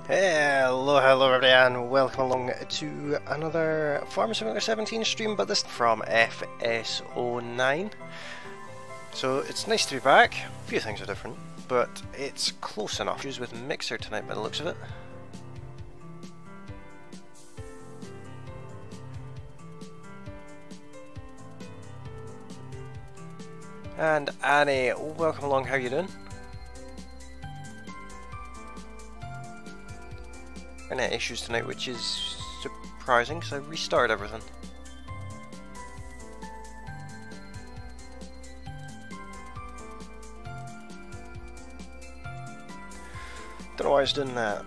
Hello everybody and welcome along to another Farming Simulator 17 stream, but this from FS09. So it's nice to be back. A few things are different, but it's close enough. Issues with Mixer tonight by the looks of it. And Annie, welcome along, how you doing? Internet issues tonight, which is surprising because I restarted everything. Don't know why I was doing that.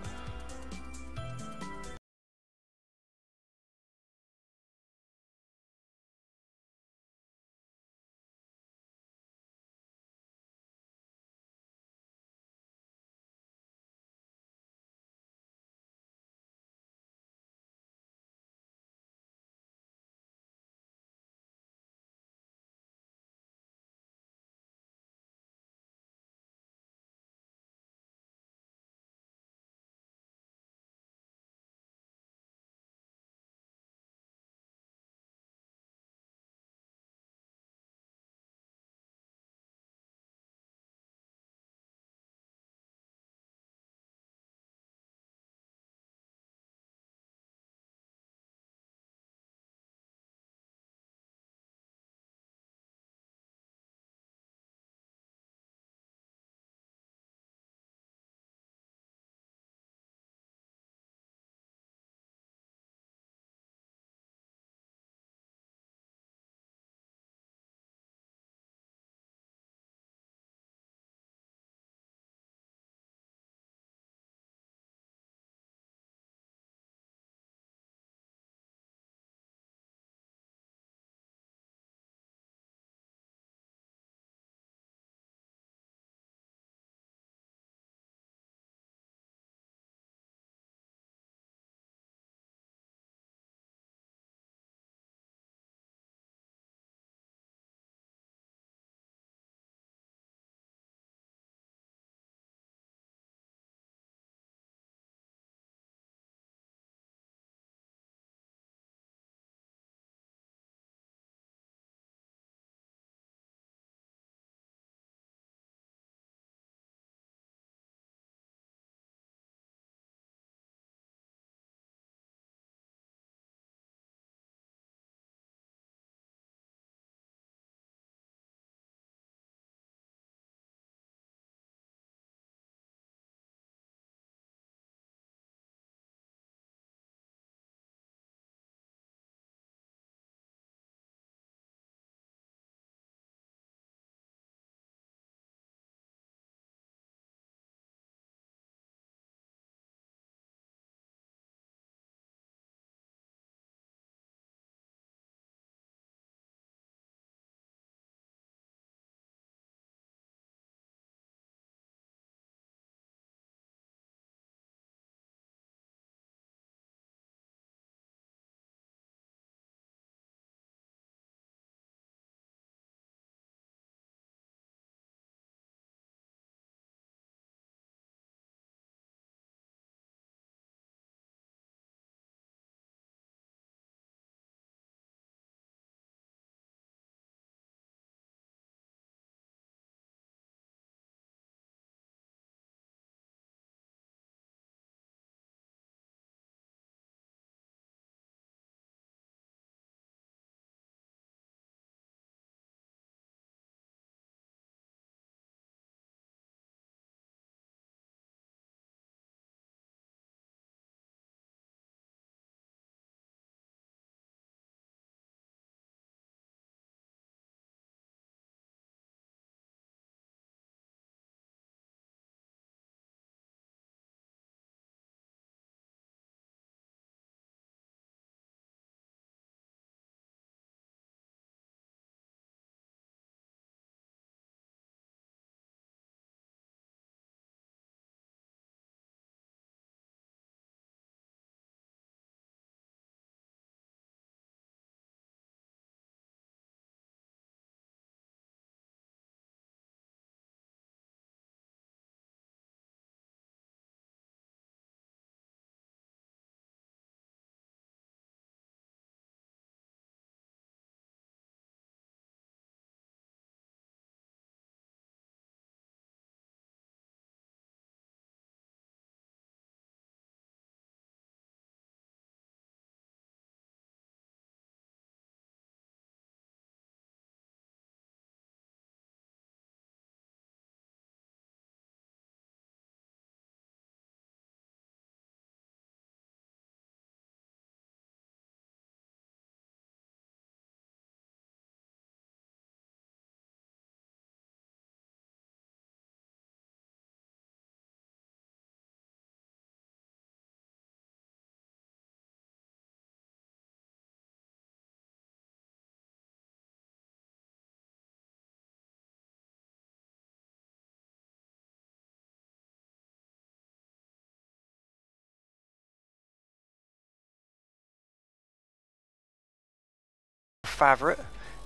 favourite,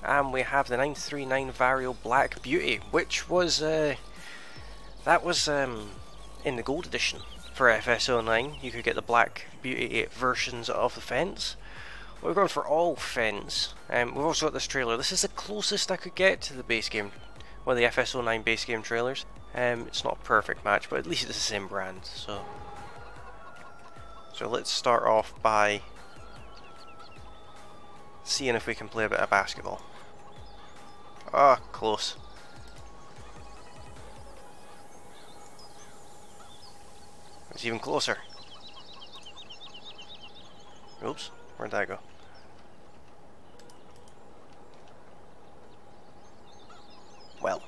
and we have the 939 Vario Black Beauty, which was in the gold edition for FS09. You could get the Black Beauty versions of the fence. We're going for all fence. We've also got this trailer. This is the closest I could get to the base game, one of the FS09 base game trailers. It's not a perfect match, but at least it's the same brand. So let's start off by seeing if we can play a bit of basketball. Ah, close. It's even closer. Oops, where'd that go? Well.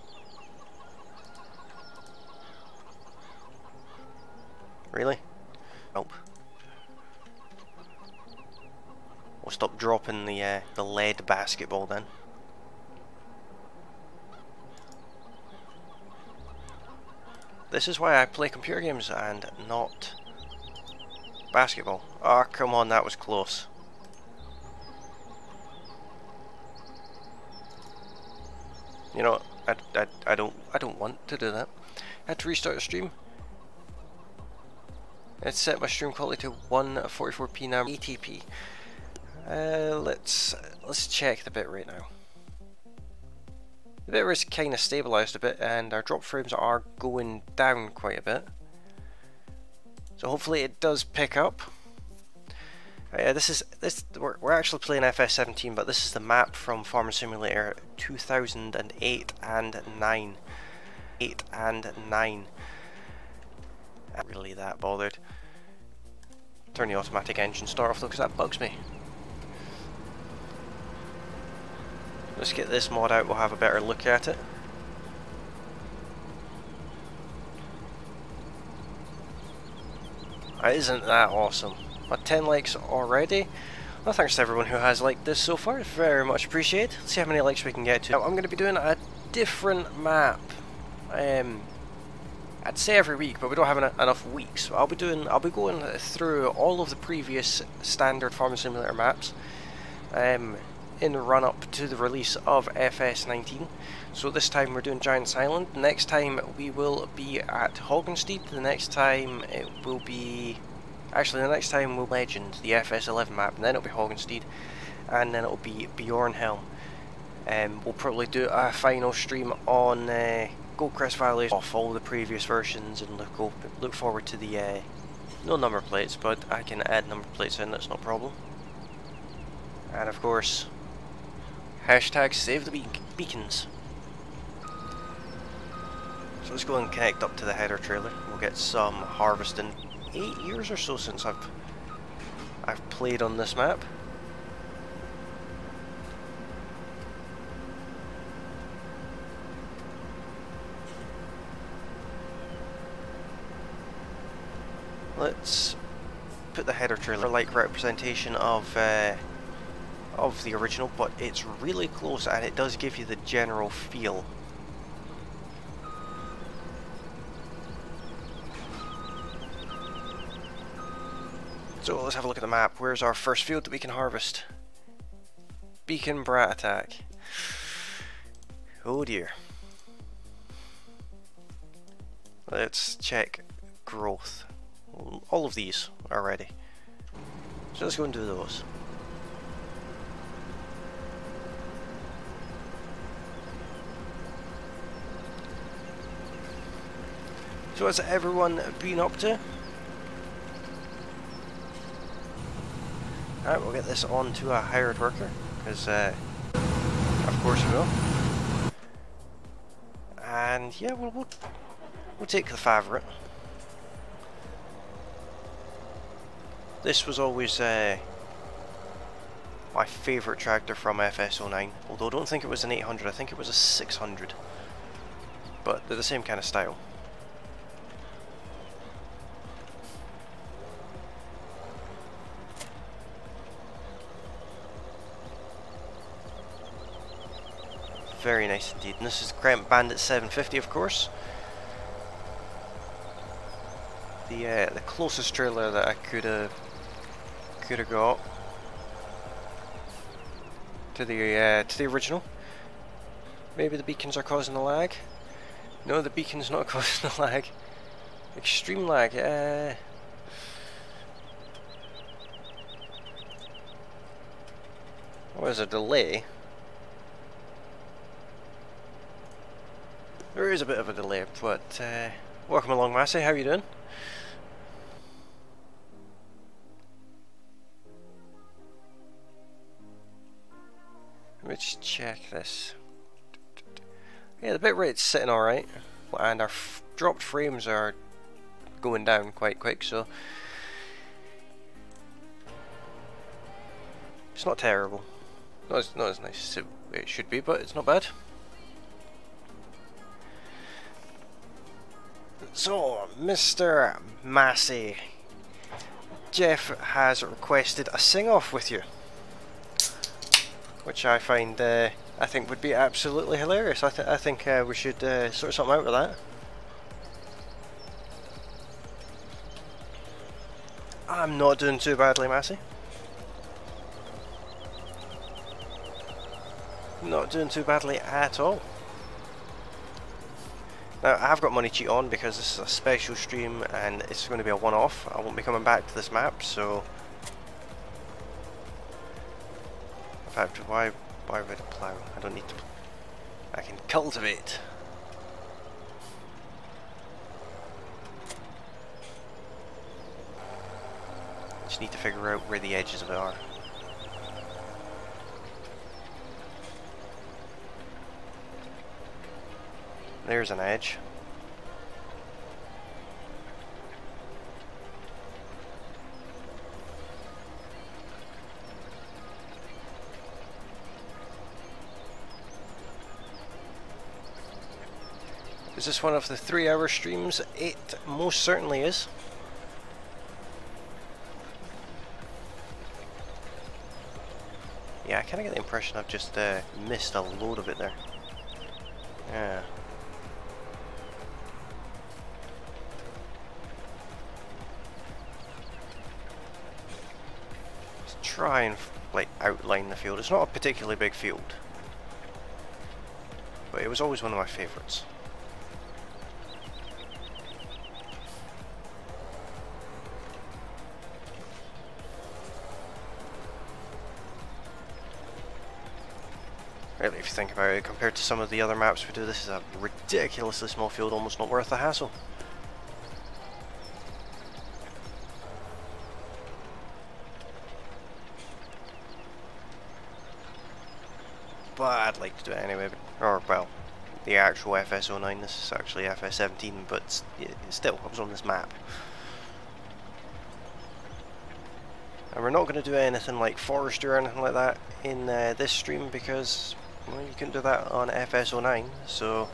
Really? Nope. We'll stop dropping the lead basketball then. This is why I play computer games and not basketball. Ah, oh, come on, that was close. You know, I don't want to do that. I had to restart the stream. Let's set my stream quality to 144p now, 80p. Let's check the bitrate now. The bitrate's kind of stabilised a bit, and our drop frames are going down quite a bit. So hopefully it does pick up. We're actually playing FS17, but this is the map from Farming Simulator 2008 and 9. 8 and 9. I'm not really that bothered. Turn the automatic engine start off though, because that bugs me. Let's get this mod out, we'll have a better look at it. Isn't that awesome? 10 likes already. Well, thanks to everyone who has liked this so far, very much appreciated. Let's see how many likes we can get to. Now, I'm going to be doing a different map. I'd say every week, but we don't have enough weeks. I'll be going through all of the previous standard Farming Simulator maps. In the run up to the release of FS19. So this time we're doing Giant's Island. Next time we will be at Hoggenstead. The next time it will be... Actually, the next time we'll Legend, the FS11 map, and then it'll be Hoggenstead, and then it'll be Bjornhelm. We'll probably do a final stream on Goldcrest Valley off all the previous versions, and look forward to the no number plates, but I can add number plates in, that's no problem. And of course, hashtag save the beacons. So let's go and connect up to the header trailer. We'll get some harvesting. 8 years or so since I've played on this map. Let's put the header trailer like representation of the original, but it's really close and it does give you the general feel. So let's have a look at the map. Where's our first field that we can harvest? Beacon Brat Attack. Oh dear. Let's check growth. All of these are ready. So let's go and do those. So what's everyone been up to? Alright, we'll get this on to a hired worker, because of course we will. And yeah, we'll take the favourite. This was always my favourite tractor from FS09, although I don't think it was an 800, I think it was a 600. But they're the same kind of style. Very nice indeed. And this is the Kremp Bandit 750, of course. The closest trailer that I could have got. to the original. Maybe the beacons are causing the lag. No, the beacon's not causing the lag. Extreme lag. Oh, there's a delay. There is a bit of a delay, but welcome along, Massey. How are you doing? Let me just check this. Yeah, the bitrate's sitting alright, and our dropped frames are going down quite quick, so it's not terrible. Not as nice as it should be, but it's not bad. So, Mr. Massey, Jeff has requested a sing-off with you, which I find, I think would be absolutely hilarious. I think we should sort something out with that. I'm not doing too badly, Massey. Not doing too badly at all. Now, I have got money cheat on because this is a special stream and it's going to be a one-off. I won't be coming back to this map, so... In fact, why would I plough? I don't need to... I can cultivate. Just need to figure out where the edges of it are. There's an edge. Is this one of the 3-hour streams? It most certainly is. Yeah, I kind of get the impression I've just missed a load of it there. Yeah. Let's try and like outline the field. It's not a particularly big field, but it was always one of my favourites. Really, if you think about it, compared to some of the other maps we do, this is a ridiculously small field, almost not worth the hassle. But I'd like to do it anyway, or well, the actual FS09, this is actually FS17, but still, I was on this map. And we're not going to do anything like forestry or anything like that in this stream because, well, you couldn't do that on FS09, so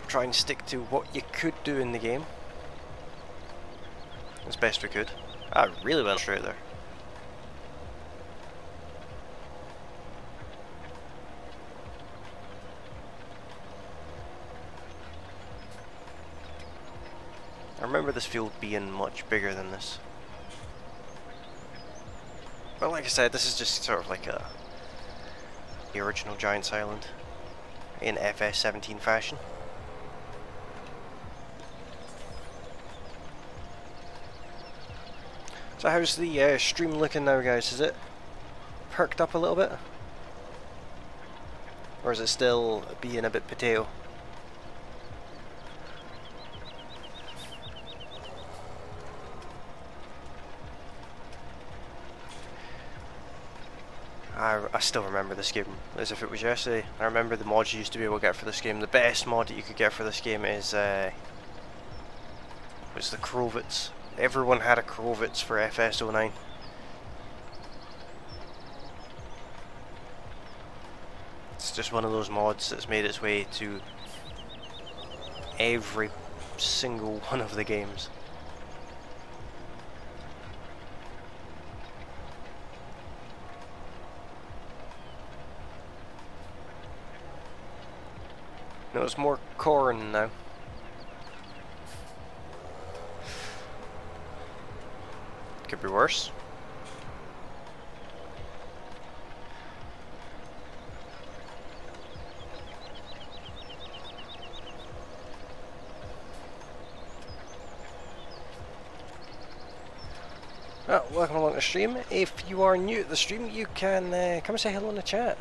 try and stick to what you could do in the game as best we could. I really went straight there. I remember this field being much bigger than this. But like I said, this is just sort of like the original Giants Island in FS17 fashion. So how's the stream looking now, guys? Is it perked up a little bit? Or is it still being a bit potato? I still remember this game as if it was yesterday. I remember the mods you used to be able to get for this game. The best mod that you could get for this game is was the Krovitz. Everyone had a Krovitz for FS09. It's just one of those mods that's made its way to every single one of the games. No, it's more corn now. Could be worse. Well, welcome along to the stream. If you are new to the stream, you can come and say hello in the chat.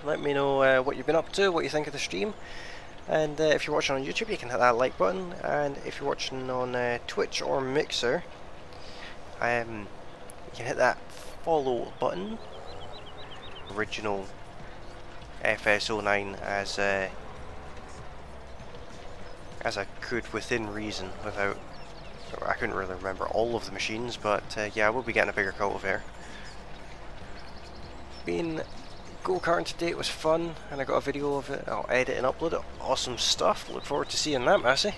Let me know what you've been up to, what you think of the stream. And if you're watching on YouTube, you can hit that like button. And if you're watching on Twitch or Mixer, you can hit that follow button. Original FS09 as I could within reason without... I couldn't really remember all of the machines, but yeah, I will be getting a bigger cultivator. Being go-karting today, it was fun, and I got a video of it. I'll edit and upload it. Awesome stuff. Look forward to seeing that, Massey.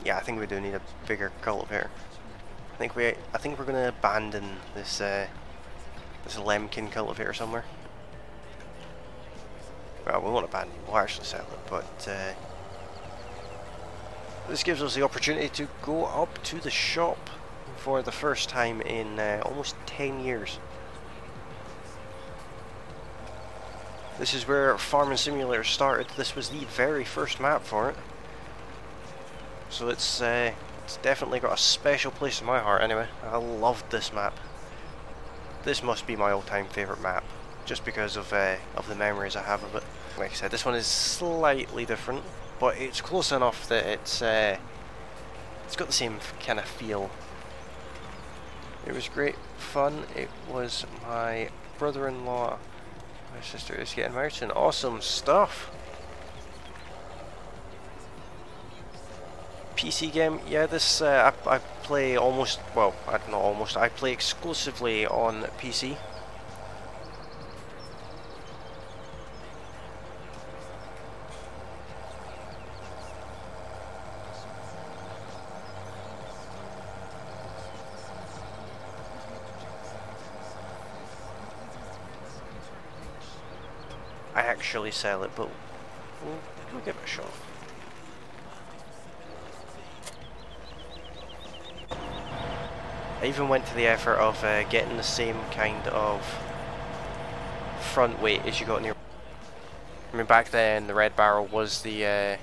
Yeah, I think we do need a bigger cultivator. I think we're going to abandon this this Lemkin cultivator somewhere. Well, we won't abandon it, we'll actually sell it, but this gives us the opportunity to go up to the shop for the first time in almost 10 years. This is where Farming Simulator started. This was the very first map for it. So it's definitely got a special place in my heart anyway. I loved this map. This must be my all-time favourite map, just because of the memories I have of it. Like I said, this one is slightly different, but it's close enough that it's got the same kind of feel. It was great fun. It was my brother-in-law, my sister is getting married soon. Awesome stuff. PC game, yeah. This I play almost, well, not almost. I play exclusively on PC. I actually sell it, but we'll give it a shot. I even went to the effort of getting the same kind of front weight as you got in your... I mean, back then the red barrel was the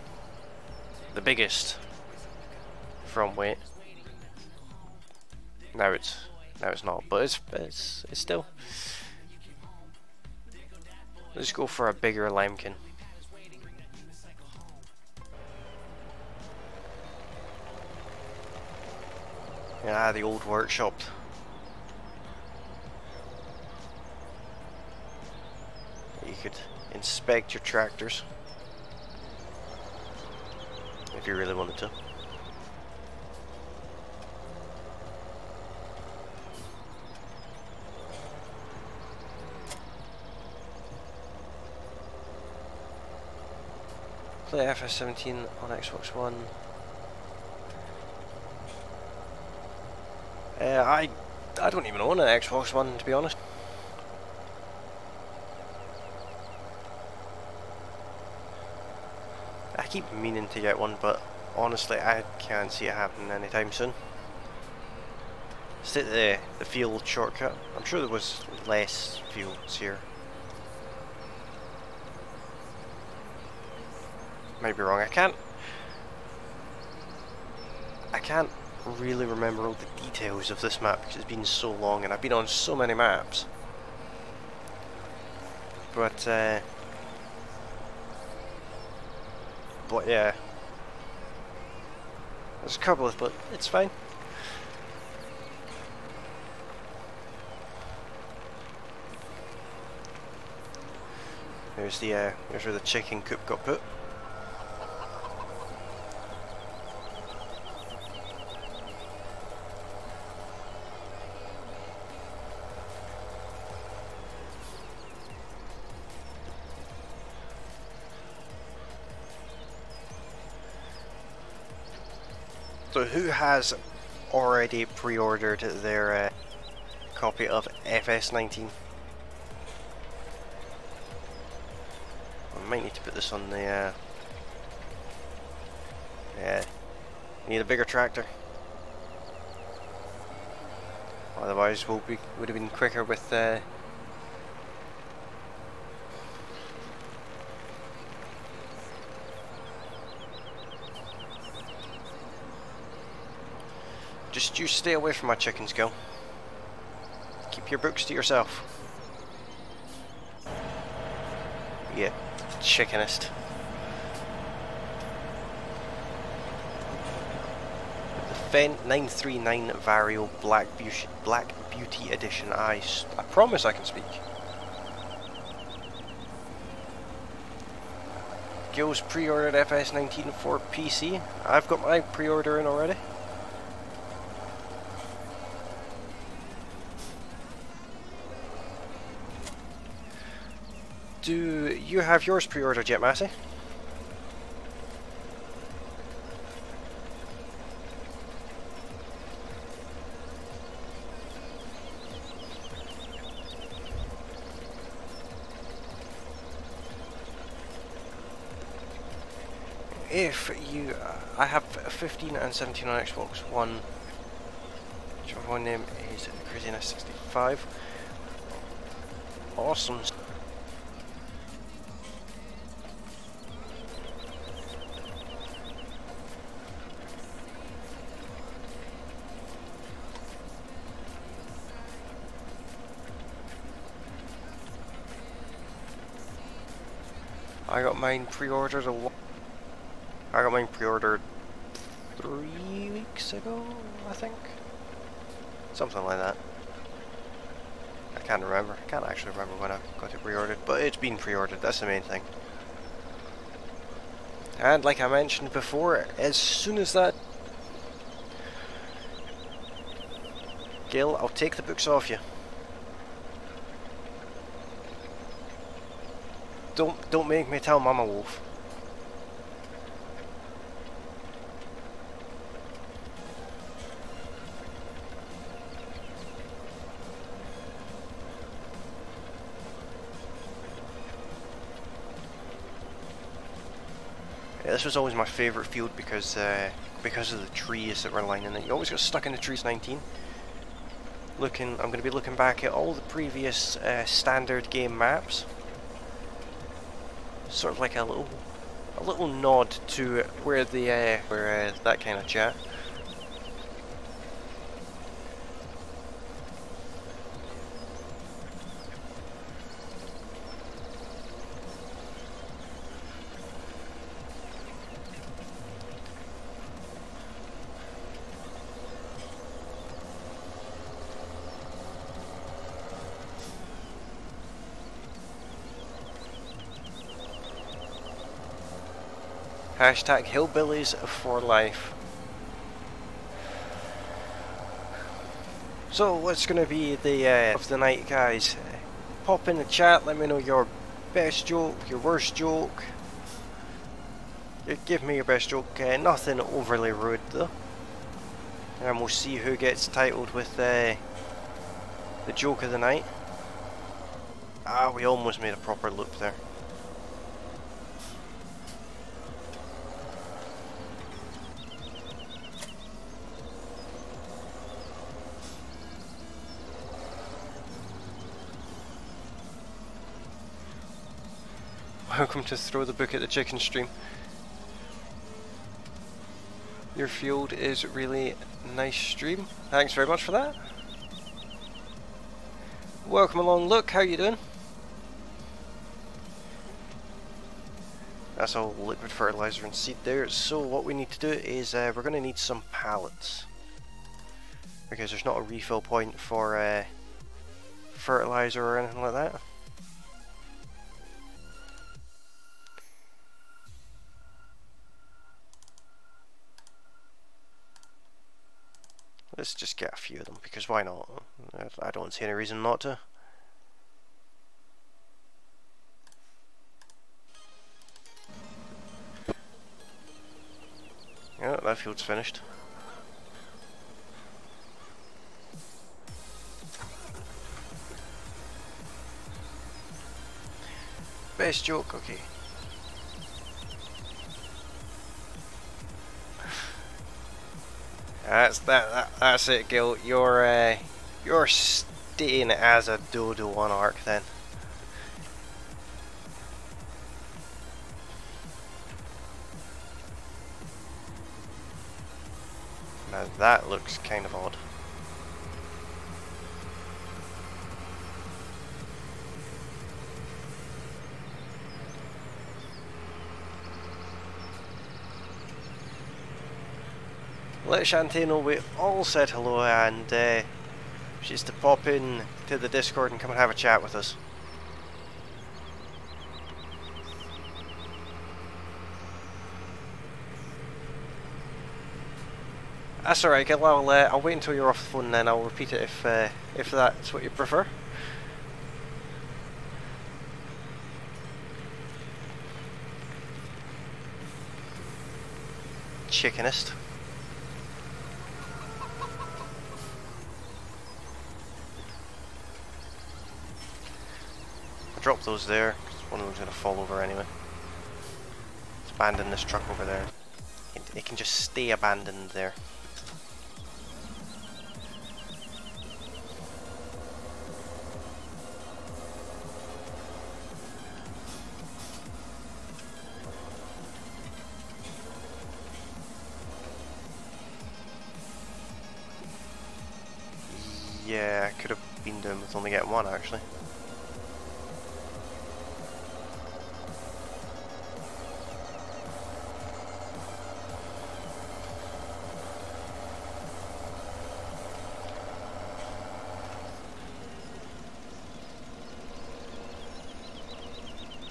biggest front weight. Now it's not, but it's still... Let's go for a bigger Lemkin. Ah, the old workshop. You could inspect your tractors if you really wanted to. Play FS09 on Xbox One. I don't even own an Xbox One, to be honest. I keep meaning to get one, but honestly I can't see it happening anytime soon. Let's take the field shortcut. I'm sure there was less fields here. Might be wrong. I can't really remember all the details of this map because it's been so long and I've been on so many maps. But yeah, there's a couple of, but it's fine. There's where the chicken coop got put. So who has already pre-ordered their copy of FS09? I might need to put this on the yeah, need a bigger tractor. Otherwise would have been quicker with Just you stay away from my chickens, Gil. Keep your books to yourself. Yeah, chickenist. The Fendt 939 Vario Black Beauty Edition. I promise I can speak. Gil's pre-ordered FS09 for PC. I've got my pre-order in already. Do you have yours pre-ordered yet, Massey? If you, I have 15 and 17 on Xbox One. Whichever one name is Craziness 65. Awesome. I got mine pre-ordered I got mine pre-ordered 3 weeks ago, I think. Something like that. I can't remember. I can't actually remember when I got it pre-ordered, but it's been pre-ordered, that's the main thing. And like I mentioned before, as soon as that... Gil, I'll take the books off you. Don't make me tell Mama Wolf. Yeah, this was always my favourite field because of the trees that were lining it. You always got stuck in the trees. 19. I'm going to be looking back at all the previous standard game maps. Sort of like a little nod to where the that kind of chat. Hashtag hillbillies for life. So what's going to be the of the night, guys? Pop in the chat, let me know your best joke, your worst joke. Give me your best joke, nothing overly rude though. And we'll see who gets titled with the joke of the night. Ah, we almost made a proper loop there. Welcome to Throw the Book at the Chicken stream. Your field is really nice stream. Thanks very much for that. Welcome along, look, how you doing? That's all liquid fertilizer and seed there. So what we need to do is we're going to need some pallets. Because there's not a refill point for fertilizer or anything like that. Let's just get a few of them, because why not? I don't see any reason not to. Yeah, that field's finished. Best joke, okay. That's it, Gil. You're staying as a dodo on Ark then. Now that looks kind of odd. Let Shantae know we all said hello, and she's to pop in to the Discord and come and have a chat with us. That's alright, Gil. I'll wait until you're off the phone and then I'll repeat it if that's what you prefer. Chickenist. I'll drop those there, because one of them's going to fall over anyway. Let's abandon this truck over there. It can just stay abandoned there. Yeah, I could have been doing with only getting one actually.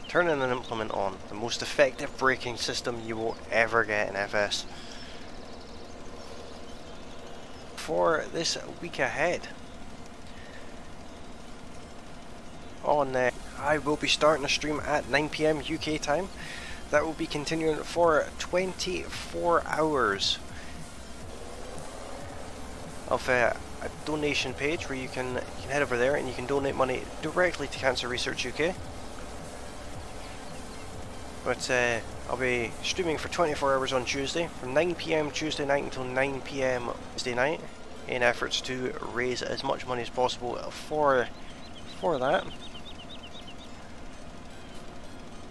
Turning an implement on, the most effective braking system you will ever get in FS. For this week ahead, I will be starting a stream at 9 PM UK time. That will be continuing for 24 hours of a donation page where you can head over there and you can donate money directly to Cancer Research UK. But I'll be streaming for 24 hours on Tuesday, from 9 PM Tuesday night until 9 PM Wednesday night, in efforts to raise as much money as possible for that.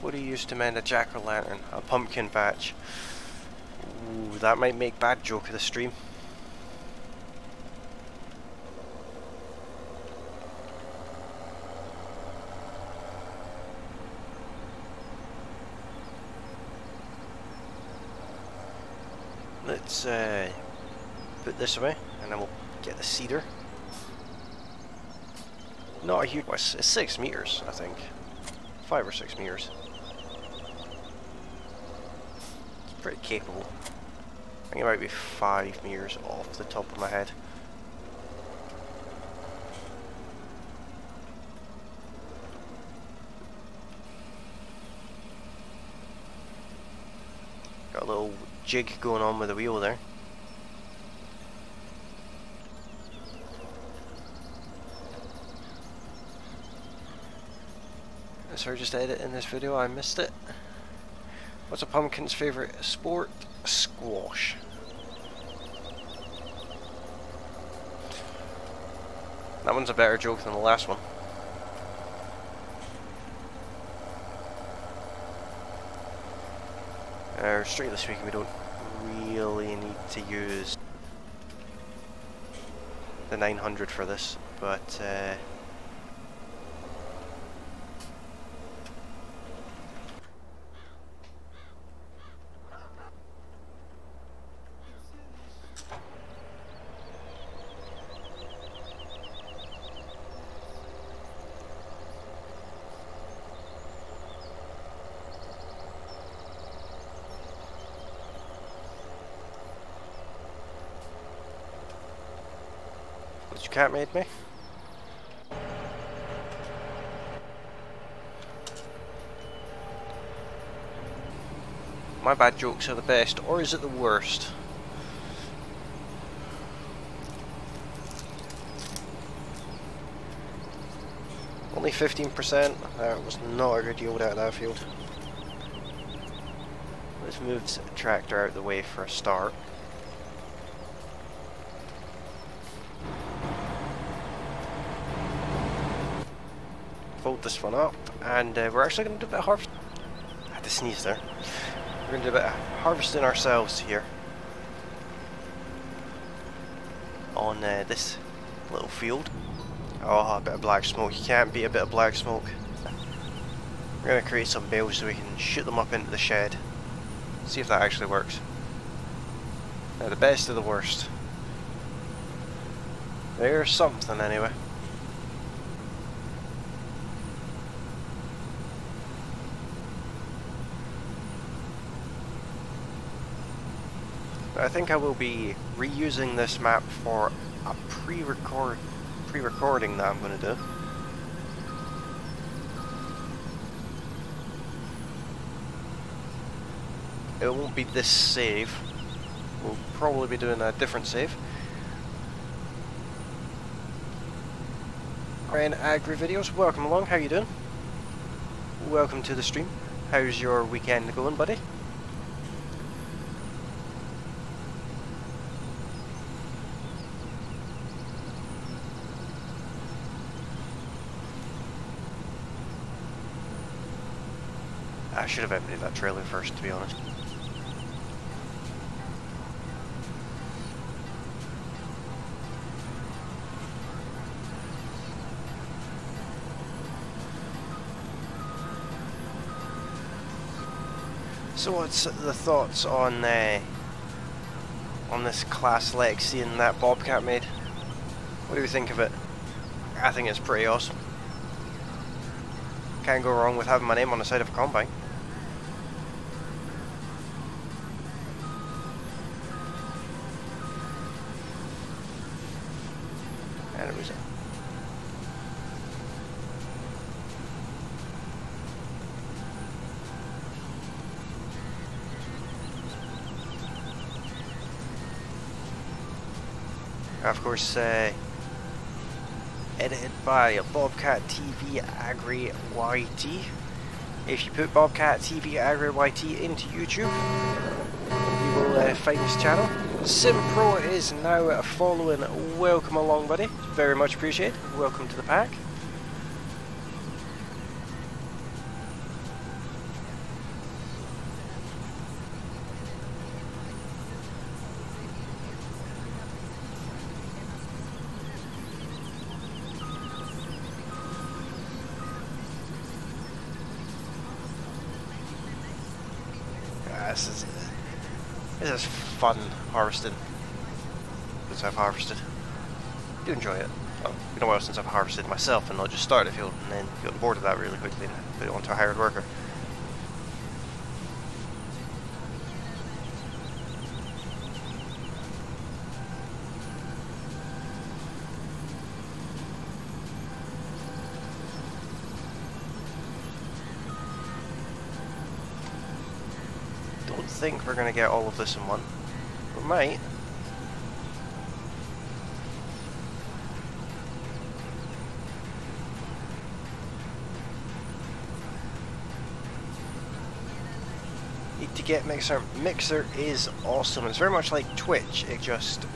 What do you use to mend a jack-o'-lantern? A pumpkin patch. Ooh, that might make bad joke of the stream. Let's put this away, and then we'll get the cedar. Not a huge, it's 6 meters, I think. 5 or 6 meters. It's pretty capable. I think it might be 5 meters off the top of my head. Got a little jig going on with the wheel there. Sorry, just editing this video, I missed it. What's a pumpkin's favourite sport? Squash. That one's a better joke than the last one. Strictly speaking, we don't really need to use the 900 for this, but you cat made me. My bad jokes are the best, or is it the worst? Only 15%. That was not a good yield out of that field. Let's move the tractor out of the way for a start. Fold this one up, and we're actually going to do a bit of harvest. I had to sneeze there. We're going to do a bit of harvesting ourselves here. on this little field. Oh, a bit of black smoke. You can't beat a bit of black smoke. We're going to create some bales so we can shoot them up into the shed. See if that actually works. Now, the best of the worst. There's something anyway. I think I will be reusing this map for a pre-recording that I'm going to do. It won't be this save. We'll probably be doing a different save. Ryan Agri Videos, welcome along. How you doing? Welcome to the stream. How's your weekend going, buddy? I should have emptied that trailer first, to be honest. So what's the thoughts on this class Lexian that Bobcat made? What do you think of it? I think it's pretty awesome. Can't go wrong with having my name on the side of a combine. And it was of course, edited by Bobcat Tv Agri YT. If you put Bobcat Tv Agri YT into YouTube, you will find this channel. Simpro is now following. Welcome along, buddy. Very much appreciated. Welcome to the pack. This is fun harvesting. Since I've harvested, I do enjoy it. Well, it's been a while since I've harvested myself, and not just start a field and then get bored of that really quickly and put it onto a hired worker. I think we're going to get all of this in one. We might. Need to get Mixer. Mixer is awesome. It's very much like Twitch. It's just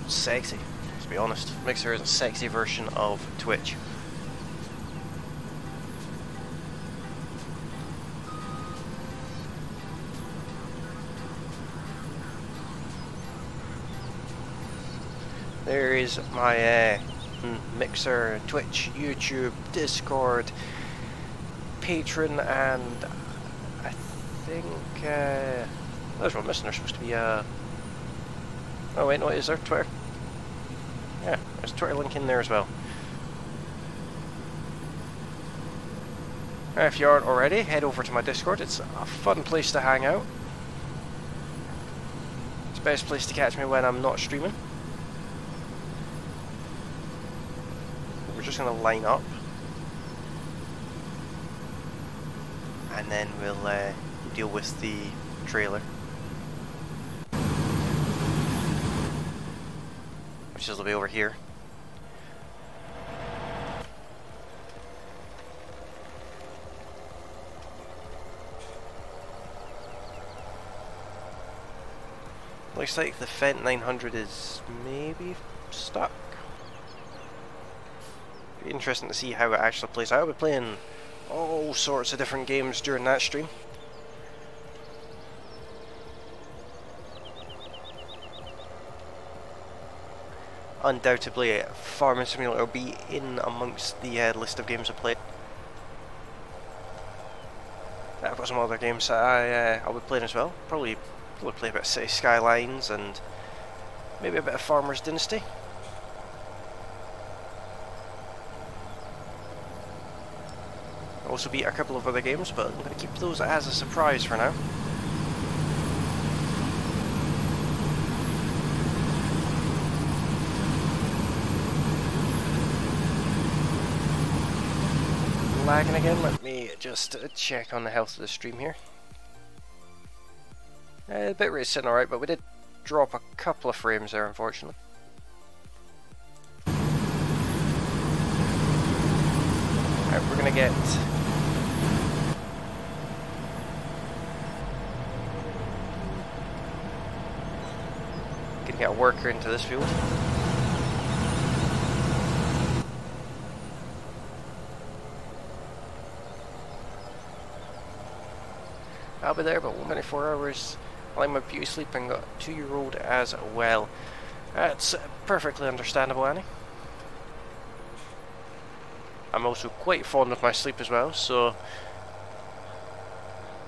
sexy, to be honest. Mixer is a sexy version of Twitch. There is my Mixer, Twitch, YouTube, Discord, Patreon, and I think there's one missing. There's supposed to be a. Oh wait, no, is there Twitter? Yeah, there's a Twitter link in there as well. If you aren't already, head over to my Discord. It's a fun place to hang out. It's the best place to catch me when I'm not streaming. We're just going to line up, and then we'll deal with the trailer, which will be over here. Looks like the Fent 900 is maybe stuck. Be interesting to see how it actually plays out. I'll be playing all sorts of different games during that stream. undoubtedly Farming Simulator will be in amongst the list of games I played. I've got some other games that I'll be playing as well. Probably play a bit of City Skylines and maybe a bit of Farmer's Dynasty. I'll also beat a couple of other games, but I'm going to keep those as a surprise for now. Lagging again, let me just check on the health of the stream here. The bitrate's sitting alright, but we did drop a couple of frames there, unfortunately. Alright, we're gonna get a worker into this field. I'll be there about 24 hours. I like my beauty sleep and got a 2-year-old as well. That's perfectly understandable, Annie. I'm also quite fond of my sleep as well, so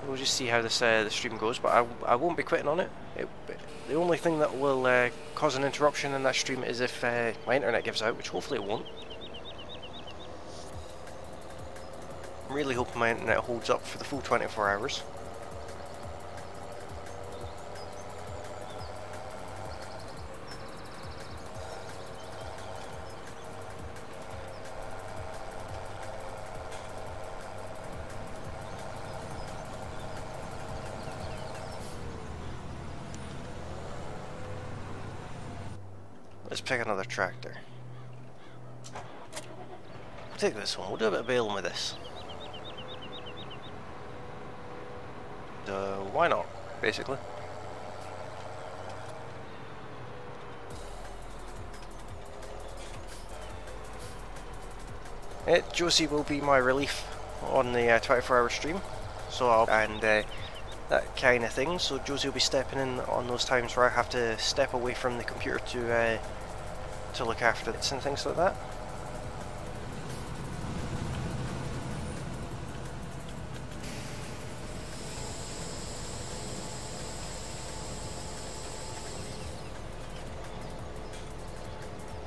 we'll just see how this the stream goes. But I won't be quitting on it. The only thing that will cause an interruption in that stream is if my internet gives out, which hopefully it won't. I'm really hoping my internet holds up for the full 24 hours. Let's pick another tractor. We'll take this one, we'll do a bit of baling with this. Why not, basically. Josie will be my relief on the 24-hour stream, so that kind of thing. So Josie will be stepping in on those times where I have to step away from the computer to look after it and things like that.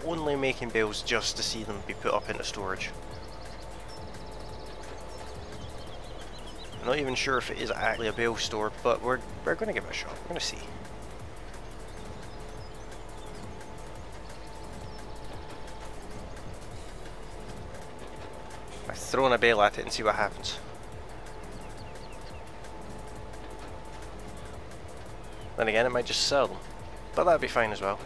Only making bales just to see them be put up into storage. I'm not even sure if it is actually a bale store, but we're going to give it a shot. We're going to see. I've thrown a bale at it and see what happens. Then again, it might just sell them, but that'd be fine as well.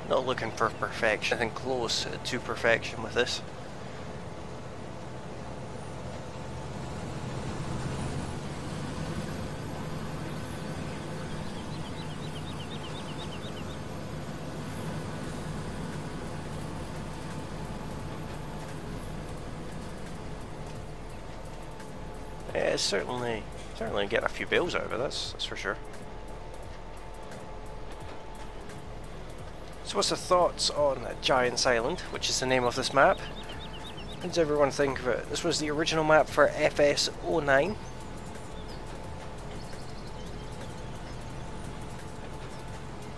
Not looking for perfection, I think close to perfection with this. Yeah, it's certainly getting a few bales out of it, that's for sure. So what's the thoughts on Giant's Island, which is the name of this map? How does everyone think of it? This was the original map for FS09.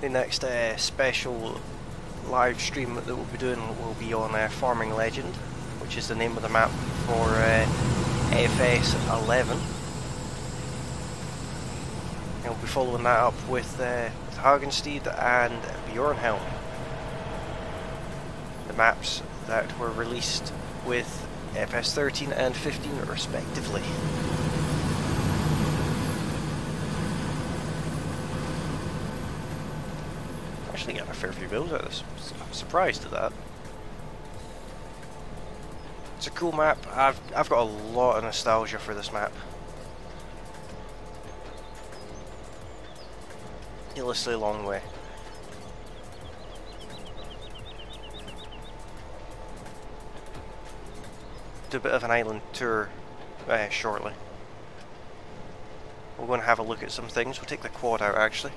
The next special live stream that we'll be doing will be on Farming Legend, which is the name of the map for FS11. And we'll be following that up with Hagenstead and Bjornhelm, the maps that were released with FS13 and 15 respectively. Actually getting a fair few builds out of this. I'm surprised at that. It's a cool map. I've got a lot of nostalgia for this map. ridiculously long way. Do a bit of an island tour shortly. We're going to have a look at some things. We'll take the quad out actually.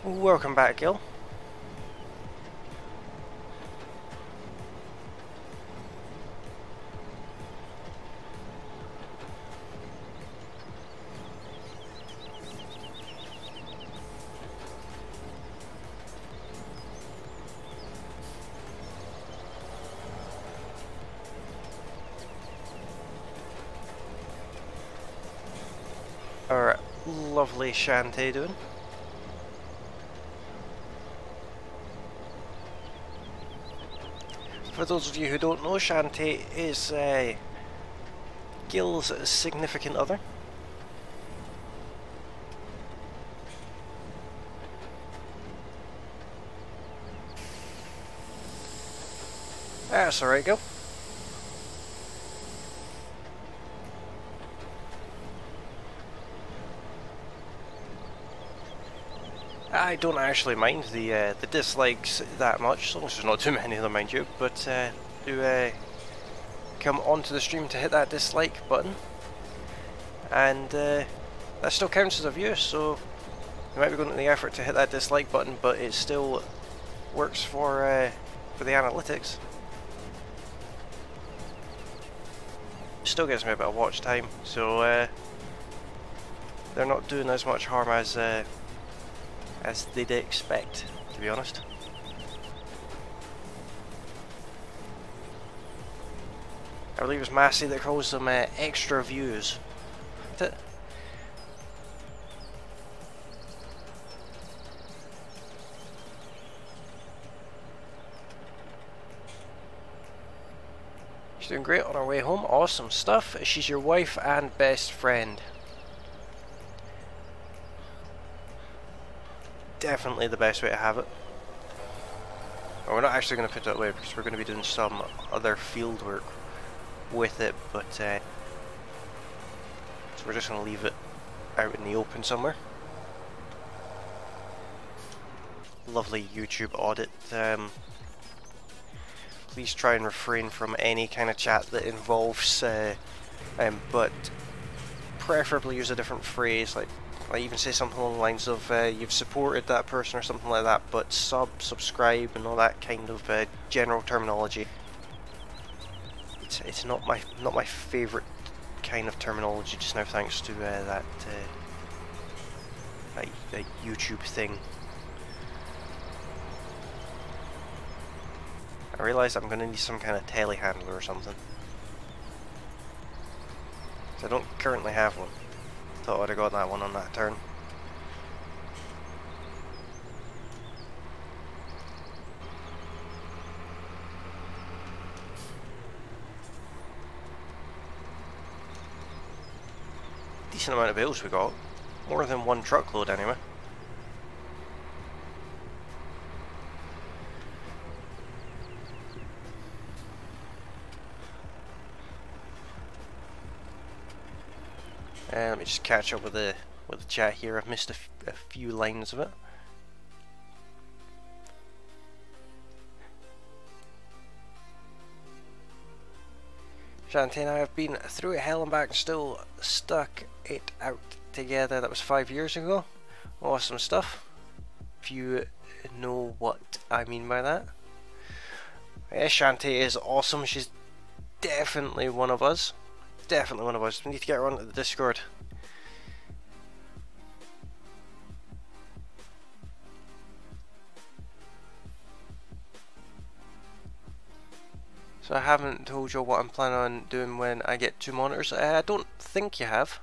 Welcome back, Gil. Our lovely Shantae doing? For those of you who don't know, Shantae is Gil's significant other. That's alright, Gil. I don't actually mind the dislikes that much, as long as there's not too many of them, mind you, but do come onto the stream to hit that dislike button, and that still counts as a view, so you might be going to the effort to hit that dislike button, but it still works for the analytics. Still gives me a bit of watch time, so they're not doing as much harm as they'd expect, to be honest. I believe it's Massey that calls them extra views. She's doing great on her way home, awesome stuff. She's your wife and best friend. Definitely the best way to have it. Well, we're not actually going to put it away because we're going to be doing some other field work with it, but so we're just going to leave it out in the open somewhere. Lovely YouTube audit. Please try and refrain from any kind of chat that involves, but preferably use a different phrase, like even say something along the lines of you've supported that person or something like that, but subscribe and all that kind of general terminology. It's not my favourite kind of terminology just now, thanks to that YouTube thing. I realise I'm going to need some kind of telehandler or something, because I don't currently have one. Thought I'd have got that one on that turn. Decent amount of bales we got. More than one truckload anyway. Let me just catch up with the chat here. I've missed a few lines of it. Shantae and I have been through it hell and back and still stuck it out together. That was 5 years ago. Awesome stuff. If you know what I mean by that. Yeah, Shantae is awesome. She's definitely one of us. Definitely one of us. We need to get her onto the Discord. So I haven't told you what I'm planning on doing when I get 2 monitors. I don't think you have.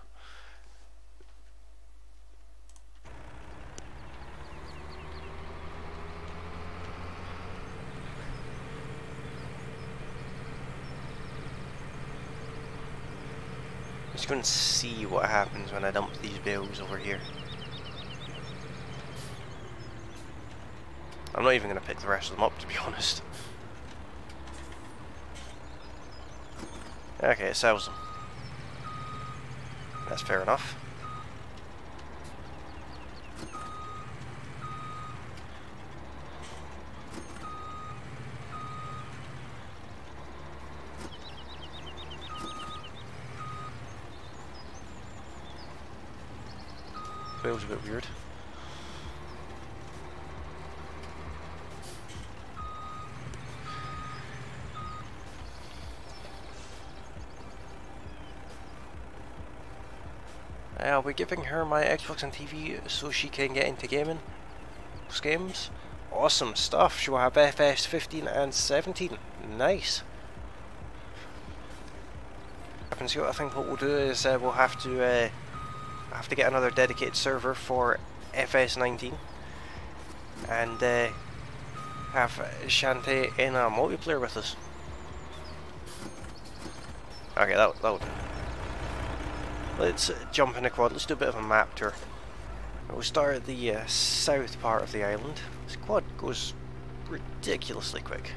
Just going to see what happens when I dump these bales over here. I'm not even going to pick the rest of them up, to be honest. Okay, it sells them. That's fair enough. whale's a bit weird. I'll be giving her my Xbox and TV so she can get into gaming. Those games. Awesome stuff. She will have FS15 and 17. Nice. I think what we'll do is we'll have to get another dedicated server for FS19 and have Shantae in a multiplayer with us. Okay, that'll do. Let's jump in the quad. Let's do a bit of a map tour. We'll start at the south part of the island. This quad goes ridiculously quick.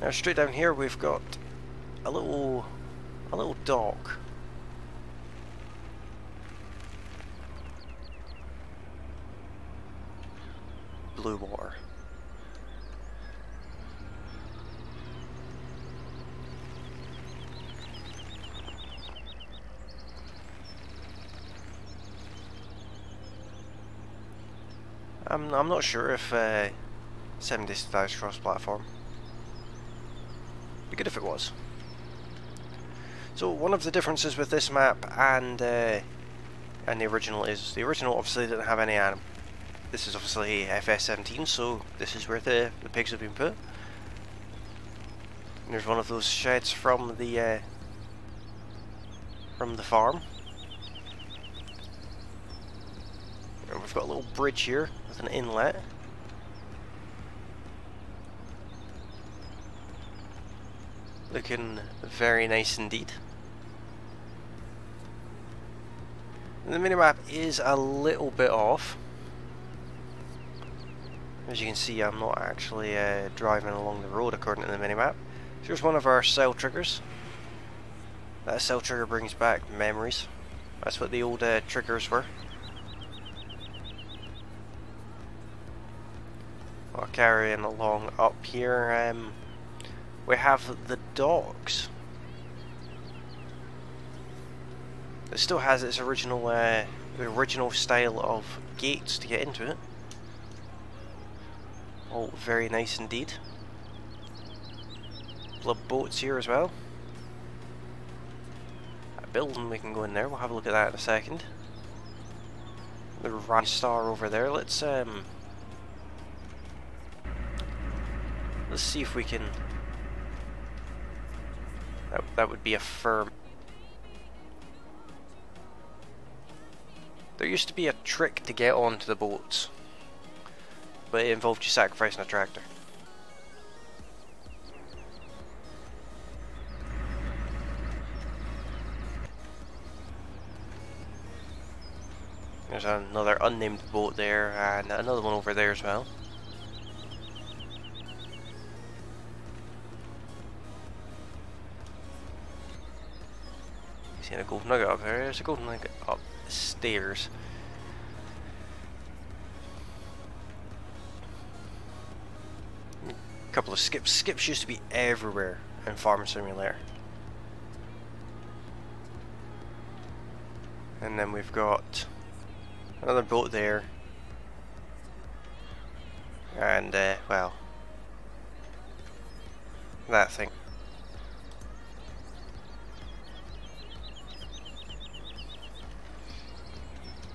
Now straight down here we've got a little dock. Blue water. I'm not sure if 7 Days to Die's cross-platform. Be good if it was. So one of the differences with this map and the original is the original obviously didn't have any anim. This is obviously FS17, so this is where the pigs have been put. And there's one of those sheds from the farm. And we've got a little bridge here with an inlet. Looking very nice indeed. And the minimap is a little bit off. As you can see, I'm not actually driving along the road according to the minimap. So here's one of our cell triggers. That cell trigger brings back memories. That's what the old triggers were. Well, carrying along up here, we have the docks. It still has its original, the original style of gates to get into it. All very nice indeed. Couple of boats here as well. A building, we can go in there. We'll have a look at that in a second. The ranch star over there. Let's see if we can. That would be a firm. There used to be a trick to get onto the boats, but it involved you sacrificing a tractor. There's another unnamed boat there, and another one over there as well. See a gold nugget up there. There's a gold nugget up the stairs. A couple of skips. Skips used to be everywhere in Farm Simulator. And then we've got another boat there. And, well, that thing.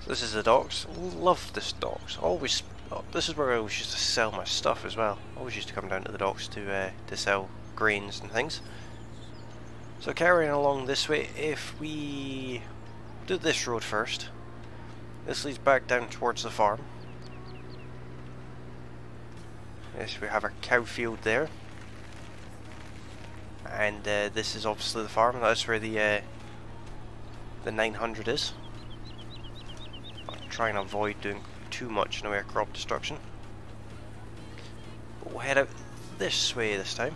This is the docks. Love this docks. Always. Oh, this is where I always used to sell my stuff as well. Always used to come down to the docks to sell grains and things. So carrying along this way, if we do this road first, this leads back down towards the farm. Yes, we have a cow field there, and this is obviously the farm. That's where the 900 is. Try and avoid doing too much in the way of crop destruction. But we'll head out this way this time.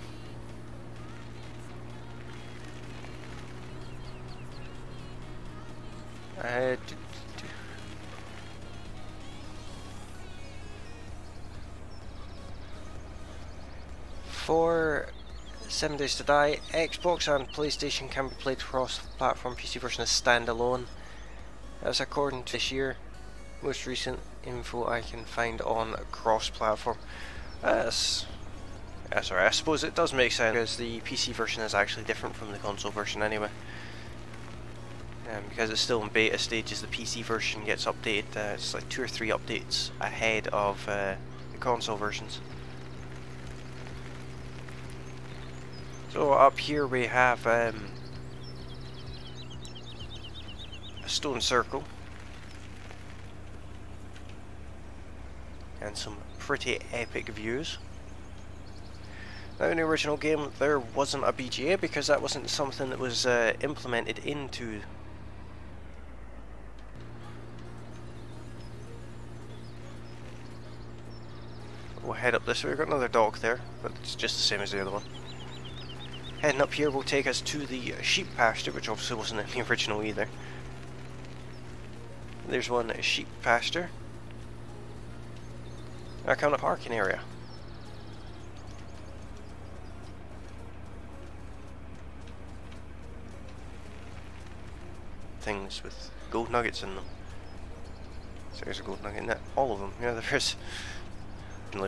For 7 Days to Die. Xbox and PlayStation can be played cross-platform. PC version is standalone. That's according to this year. Most recent info I can find on cross-platform. Sorry, I suppose it does make sense because the PC version is actually different from the console version anyway. Because it's still in beta stages, the PC version gets updated. It's like 2 or 3 updates ahead of the console versions. So up here we have a stone circle and some pretty epic views. Now in the original game there wasn't a BGA because that wasn't something that was implemented into. We'll head up this way. We've got another dock there, but it's just the same as the other one. Heading up here will take us to the sheep pasture, which obviously wasn't in the original either. There's one sheep pasture. Our kind of parking area. Things with gold nuggets in them. So there's a gold nugget in that. All of them. Yeah, there is.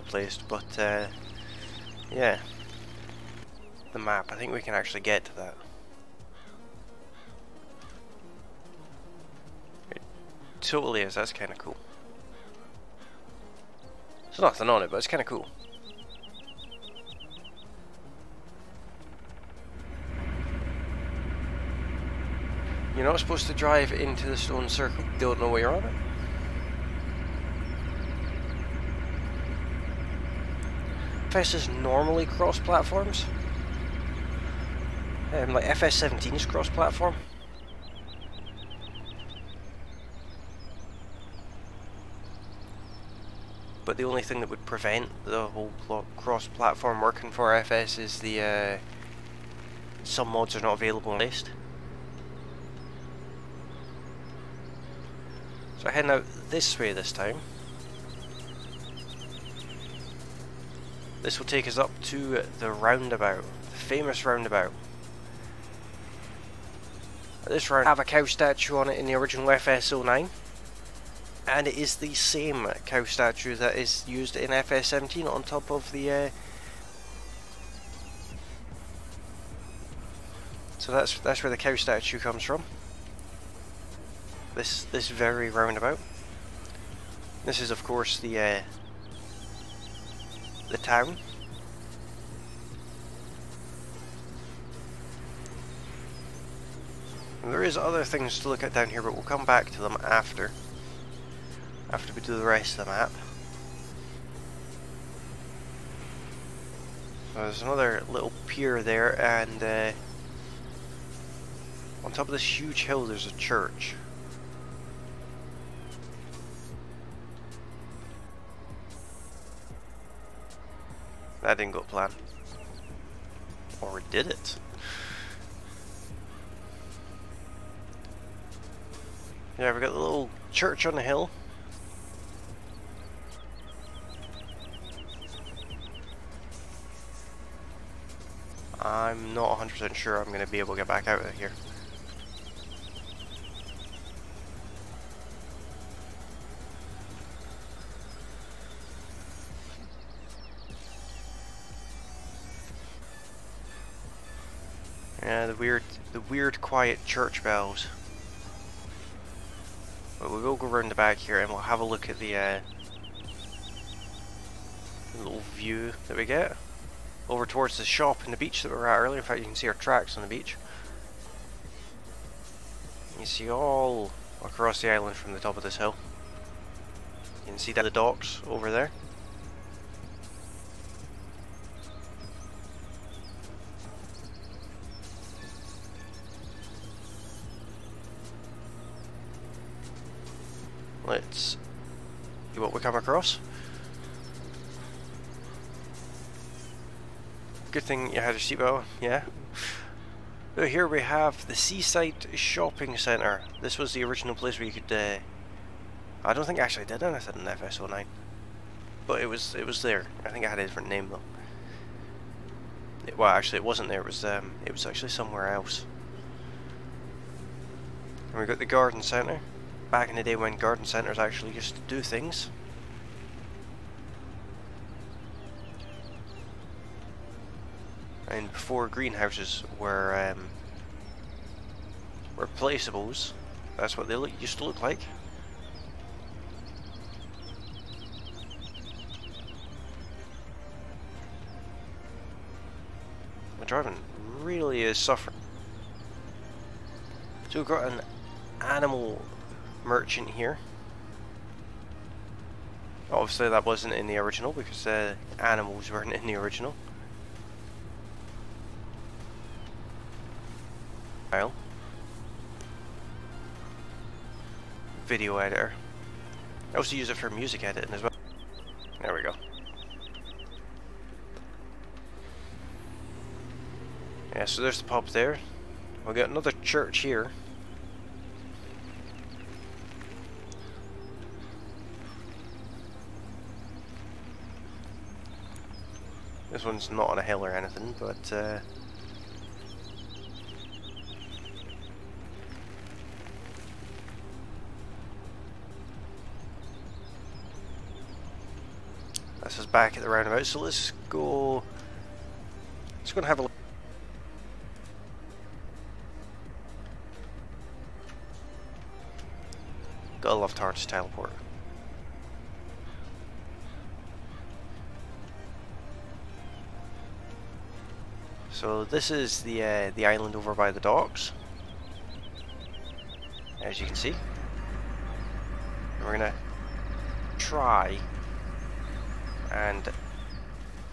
Placed, but yeah, the map, I think we can actually get to that. It totally is. That's kind of cool. There's nothing on it, but it's kind of cool. You're not supposed to drive into the stone circle. Don't know where you're on it. FS is normally cross-platforms. Like FS09 is cross-platform. But the only thing that would prevent the whole cross-platform working for FS is the some mods are not available on the list. So heading out this way this time. This will take us up to the roundabout, the famous roundabout. This round have a cow statue on it in the original FS09, and it is the same cow statue that is used in FS17 on top of the. So that's where the cow statue comes from. This very roundabout. This is of course the town. And there is other things to look at down here, but we'll come back to them after we do the rest of the map. So there's another little pier there, and on top of this huge hill there's a church. That didn't go to plan. Or did it? Yeah, we've got the little church on the hill. I'm not 100% sure I'm going to be able to get back out of here. Yeah, the weird quiet church bells. But we will go around the back here and we'll have a look at the little view that we get over towards the shop and the beach that we were at earlier. In fact, you can see our tracks on the beach. You see all across the island from the top of this hill. You can see the docks over there. Let's see what we come across. Good thing you had your seatbelt on, yeah. So here we have the Seaside Shopping Centre. This was the original place where you could, I don't think I actually did anything in FS09. But it was there. I think I had a different name though. Well, actually, it wasn't there. It was actually somewhere else. And we got the garden centre. Back in the day when garden centres actually used to do things. And before greenhouses were placeables, that's what they used to look like. My driving really is suffering. So we've got an animal merchant here. Obviously that wasn't in the original because animals weren't in the original. Video editor. I also use it for music editing as well. There we go. Yeah, so there's the pub there. We've got another church here. This one's not on a hill or anything, but this is back at the roundabout, so let's go and have a look. Gotta love Tart's teleport. So this is the island over by the docks, as you can see. And we're gonna try and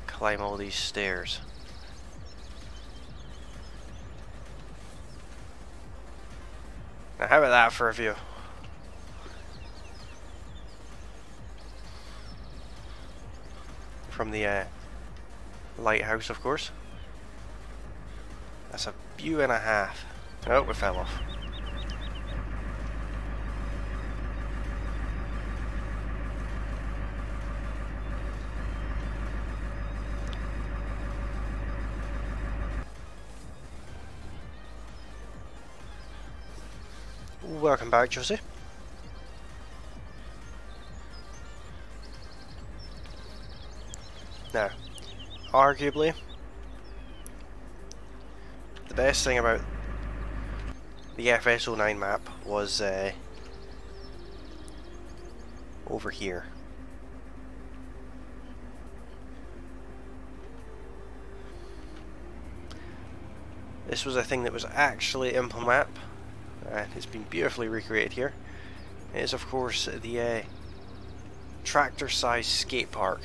climb all these stairs. Now how about that for a view? From the lighthouse, of course. That's a view and a half. Oh, we fell off. Welcome back, Josie. Now, arguably, the best thing about the FS09 map was over here. This was a thing that was actually implemented map, and it's been beautifully recreated here. It is, of course, the tractor-sized skate park,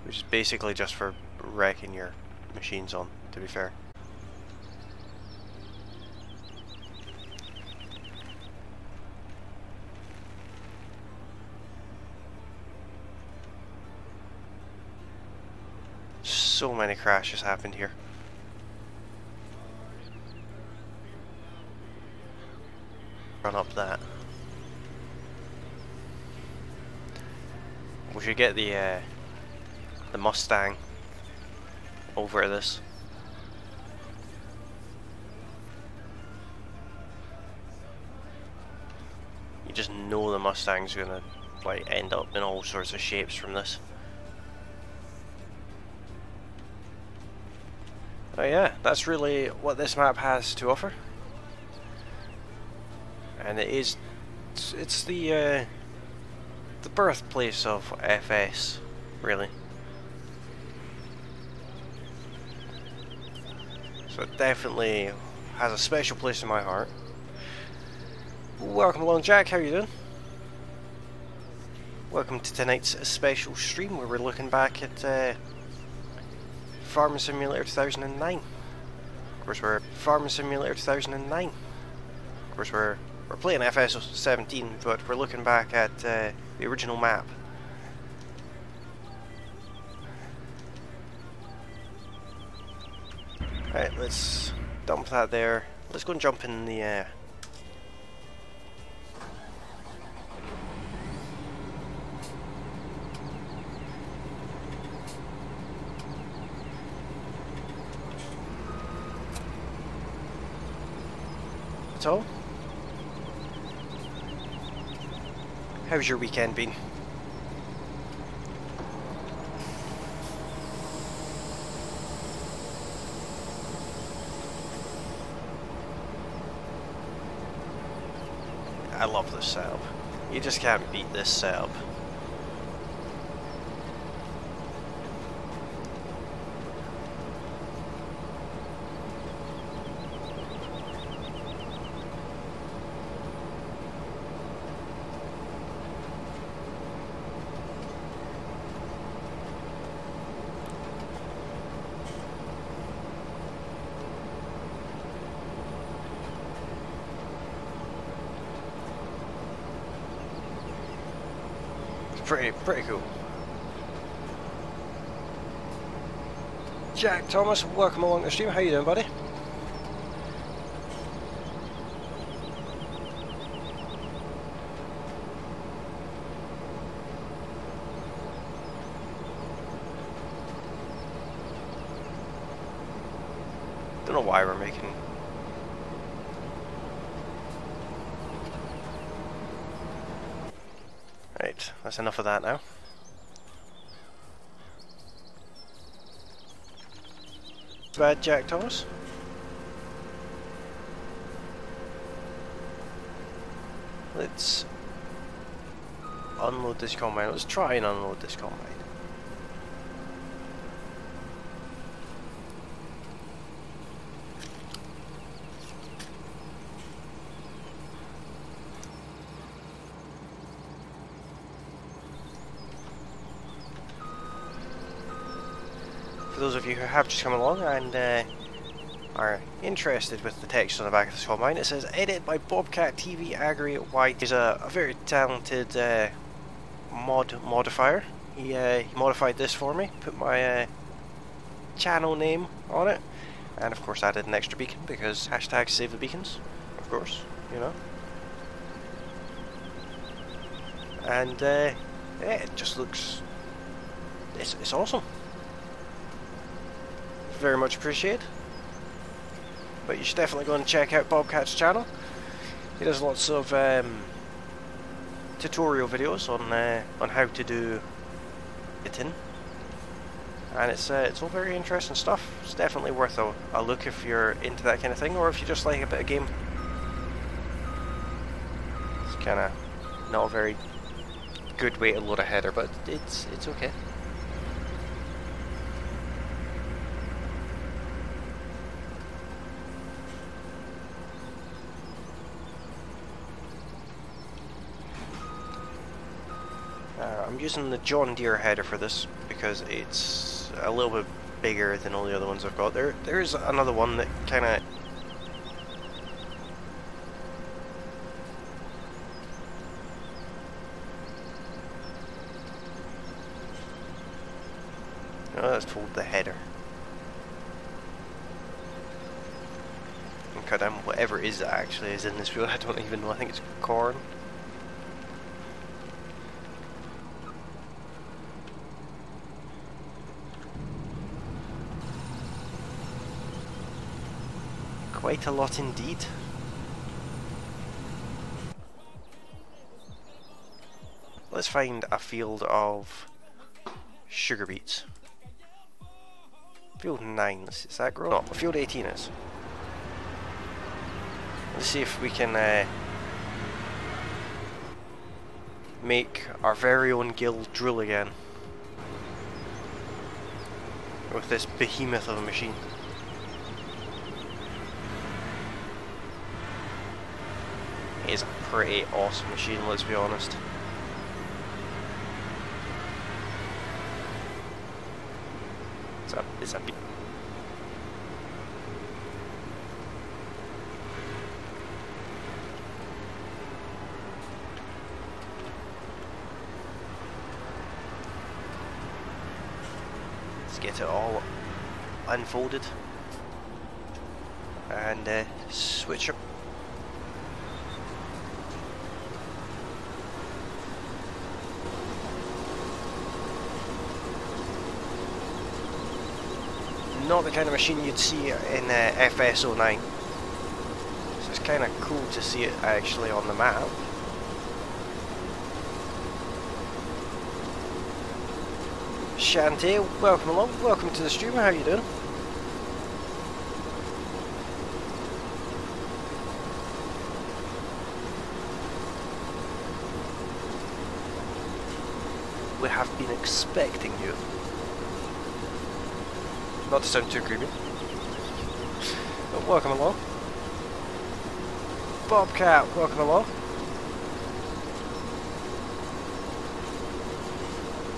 which is basically just for wrecking your machines on, to be fair. So many crashes happened here. Run up that. We should get the Mustang over this. You just know the Mustang's gonna like end up in all sorts of shapes from this. Oh yeah, that's really what this map has to offer. And it's the birthplace of FS, really. So it definitely has a special place in my heart. Welcome along, Jack, how are you doing? Welcome to tonight's special stream where we're looking back at Farming Simulator 2009. Of course we're Farming Simulator 2009. Of course we're playing FS17, but we're looking back at the original map. Right, let's dump that there. Let's go and jump in the at all. How's your weekend been? I love this setup. You just can't beat this setup. Pretty cool. Jack Thomas, welcome along the stream. How you doing, buddy? Don't know why we're making. Right, that's enough of that now. Bad, Jack Thomas. Let's unload this combine. Let's try and unload this combine. For those of you who have just come along and are interested with the text on the back of this combine, it says edited by Bobcat TV Agri. He's a very talented modifier. He modified this for me, put my channel name on it, and of course added an extra beacon because hashtag save the beacons, of course, you know. And yeah, it just looks, it's awesome. Very much appreciated. But you should definitely go and check out Bobcat's channel. He does lots of tutorial videos on how to do it in, and it's all very interesting stuff. It's definitely worth a look if you're into that kind of thing, or if you just like a bit of game. It's kind of not a very good way to load a header, but it's okay. I'm using the John Deere header for this because it's a little bit bigger than all the other ones I've got. There's another one that kind of that's called the header. And goddamn, whatever it is that actually is in this field, I don't even know. I think it's corn. Quite a lot indeed. Let's find a field of sugar beets. Field 9, is that grow? No, field 18 is. Let's see if we can make our very own guild drill again with this behemoth of a machine. It is a pretty awesome machine, let's be honest. It's a let's get it all unfolded and switch up. Not the kind of machine you'd see in FS09. So it's kind of cool to see it actually on the map. Shantae, welcome along, welcome to the stream, how you doing? We have been expecting you. Not to sound too creepy. But welcome along. Bobcat, welcome along.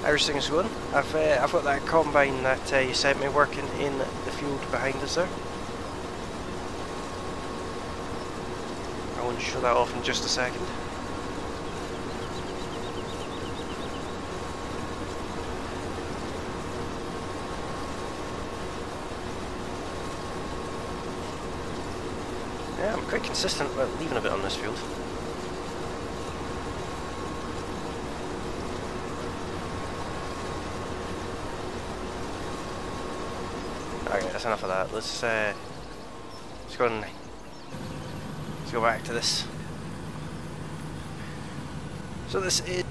How's things going? I've got that combine that you sent me working in the field behind us there. I want to show that off in just a second. Yeah, I'm quite consistent about leaving a bit on this field. Okay, that's enough of that. Let's go back to this. So this is.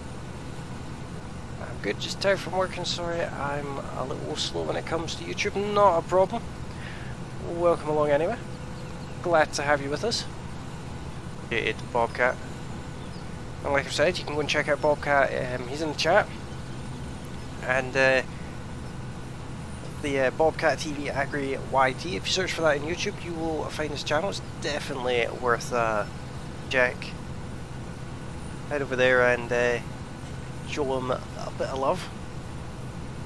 I'm good. Just tired from working. Sorry, I'm a little slow when it comes to YouTube. Not a problem. Welcome along anyway. Glad to have you with us. It's Bobcat. And like I've said, you can go and check out Bobcat. He's in the chat. And the Bobcat TV Agri YT. If you search for that on YouTube, you will find his channel. It's definitely worth a check. Head over there and show him a bit of love.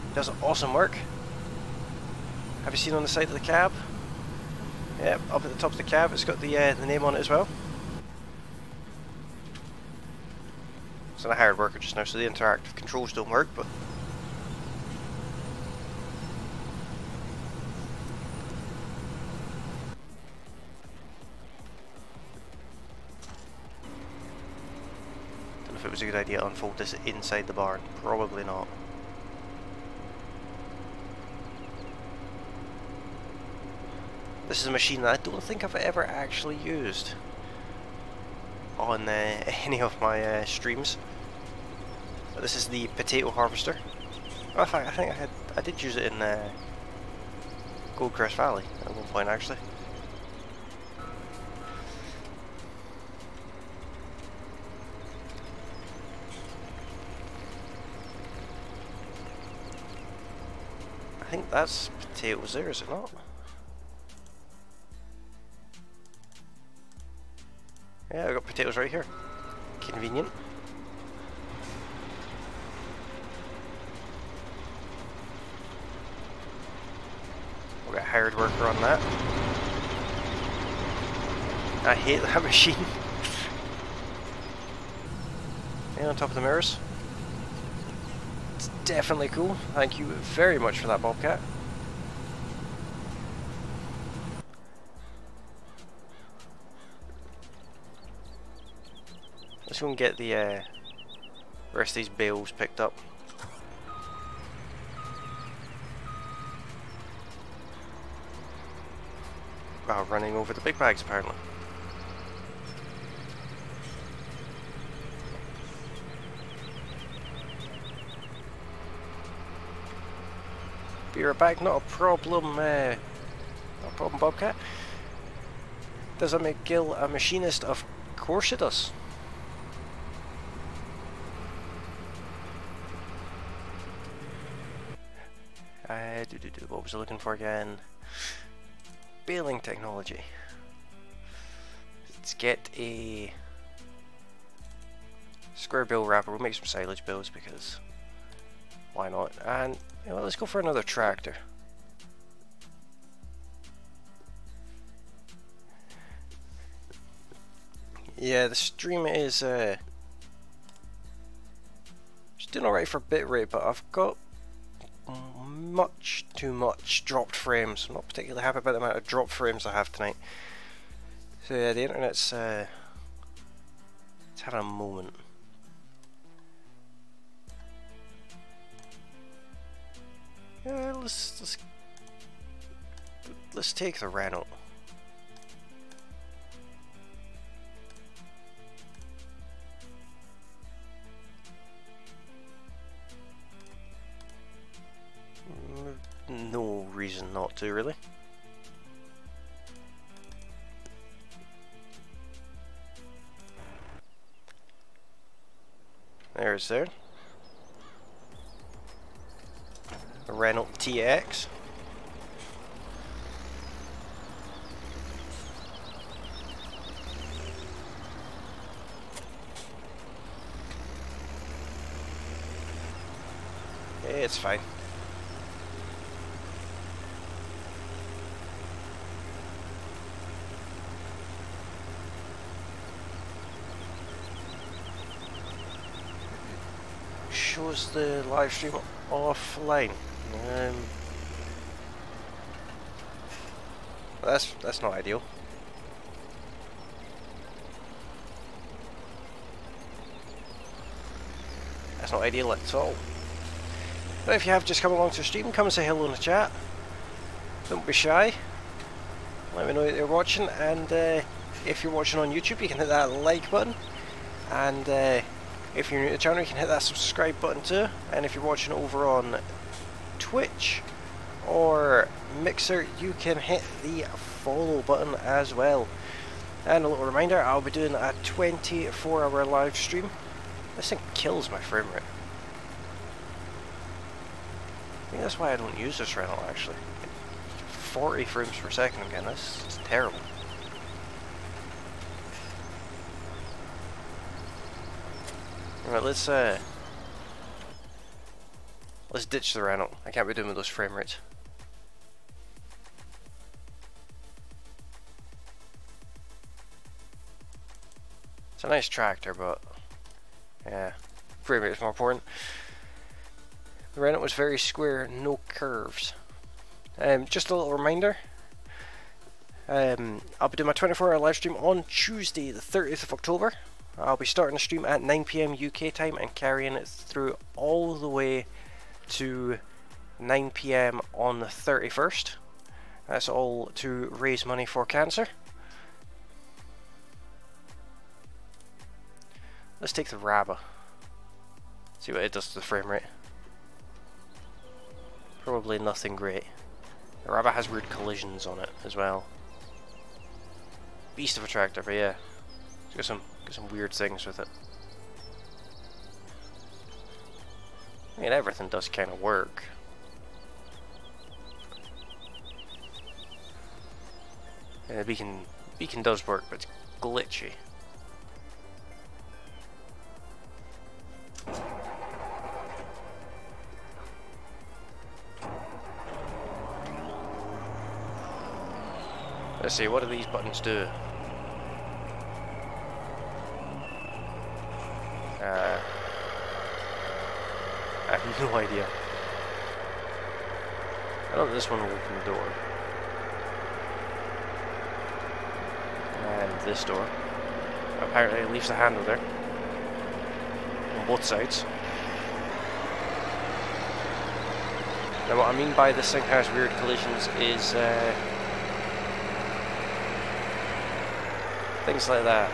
He does awesome work. Have you seen on the side of the cab? Yep, up at the top of the cab, it's got the name on it as well. It's not a hired worker just now, so the interactive controls don't work, but don't know if it was a good idea to unfold this inside the barn. Probably not. This is a machine that I don't think I've ever actually used on any of my streams. But this is the potato harvester. Oh, in fact, I think I did use it in Goldcrest Valley at one point actually. I think that's potatoes there, is it not? Yeah, I've got potatoes right here. Convenient. We'll get a hired worker on that. I hate that machine. Yeah, on top of the mirrors. It's definitely cool. Thank you very much for that, Bobcat. Let's go and get the rest of these bales picked up. Wow, running over the big bags apparently. Be right back, not a problem, Bobcat. Does that make Gil a machinist? Of course it does. What was I looking for again? Baling technology. Let's get a square bale wrapper. We'll make some silage bales because why not? And you know, let's go for another tractor. Yeah, the stream is just doing alright for bitrate, but I've got much too much dropped frames. I'm not particularly happy about the amount of dropped frames I have tonight. So yeah, the internet's it's having a moment. Yeah, let's take the Renault. reason not to, really. There's there. A Renault TX. It's fine. Shows the live stream offline. That's not ideal. That's not ideal at all. But if you have just come along to the stream, come and say hello in the chat. Don't be shy. Let me know that you're watching, and if you're watching on YouTube, you can hit that like button, and if you're new to the channel, you can hit that subscribe button too. And if you're watching over on Twitch or Mixer, you can hit the follow button as well. And a little reminder, I'll be doing a 24-hour live stream. This thing kills my frame rate. I think that's why I don't use this rental, actually. 40 frames per second again, this is terrible. Right, let's ditch the rental. I can't be doing with those frame rates. It's a nice tractor, but yeah, frame rate is more important. The Renault was very square, no curves. Just a little reminder, I'll be doing my 24-hour live stream on Tuesday the 30th of October. I'll be starting the stream at 9 PM UK time and carrying it through all the way to 9 PM on the 31st. That's all to raise money for cancer. Let's take the Rabba. See what it does to the frame rate. Probably nothing great. The Rabba has weird collisions on it as well. Beast of a tractor, but yeah, it's got some weird things with it. I mean, everything does kind of work. Yeah, the beacon does work, but it's glitchy. Let's see, what do these buttons do? I have no idea. I know this one will open the door. And this door. Apparently it leaves the handle there. On both sides. Now what I mean by this thing has weird collisions is things like that.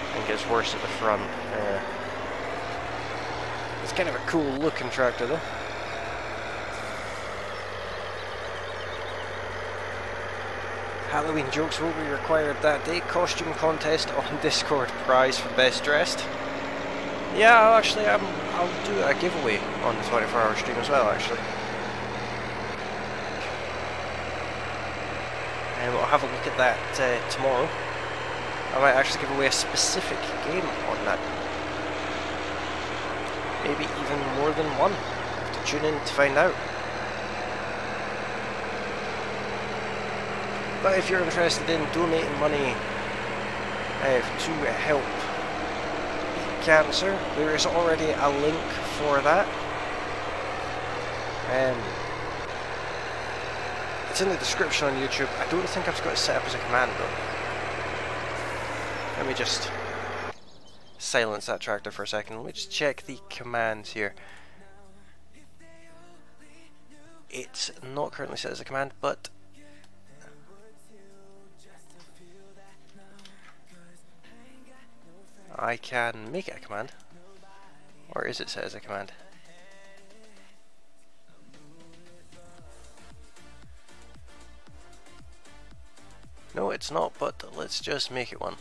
I think it's worse at the front. It's kind of a cool looking tractor though. Halloween jokes will be required that day. Costume contest on Discord, prize for best dressed. Yeah, I'll do a giveaway on the 24-hour stream as well, actually. And we'll have a look at that tomorrow. I might actually give away a specific game on that. Maybe even more than one. Have to tune in to find out. But if you're interested in donating money to help beat cancer, there is already a link for that. It's in the description on YouTube. I don't think I've got it set up as a command though. Let me just silence that tractor for a second. Let me just check the commands here. It's not currently set as a command, but I can make it a command. Or is it set as a command? No, it's not, but let's just make it one.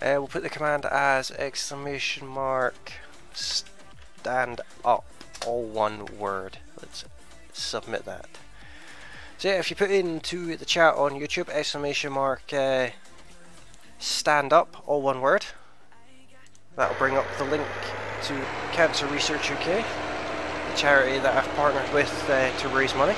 We'll put the command as exclamation mark stand up, all one word. Let's submit that. So yeah, if you put into the chat on YouTube exclamation mark stand up, all one word, that'll bring up the link to Cancer Research UK, the charity that I've partnered with to raise money.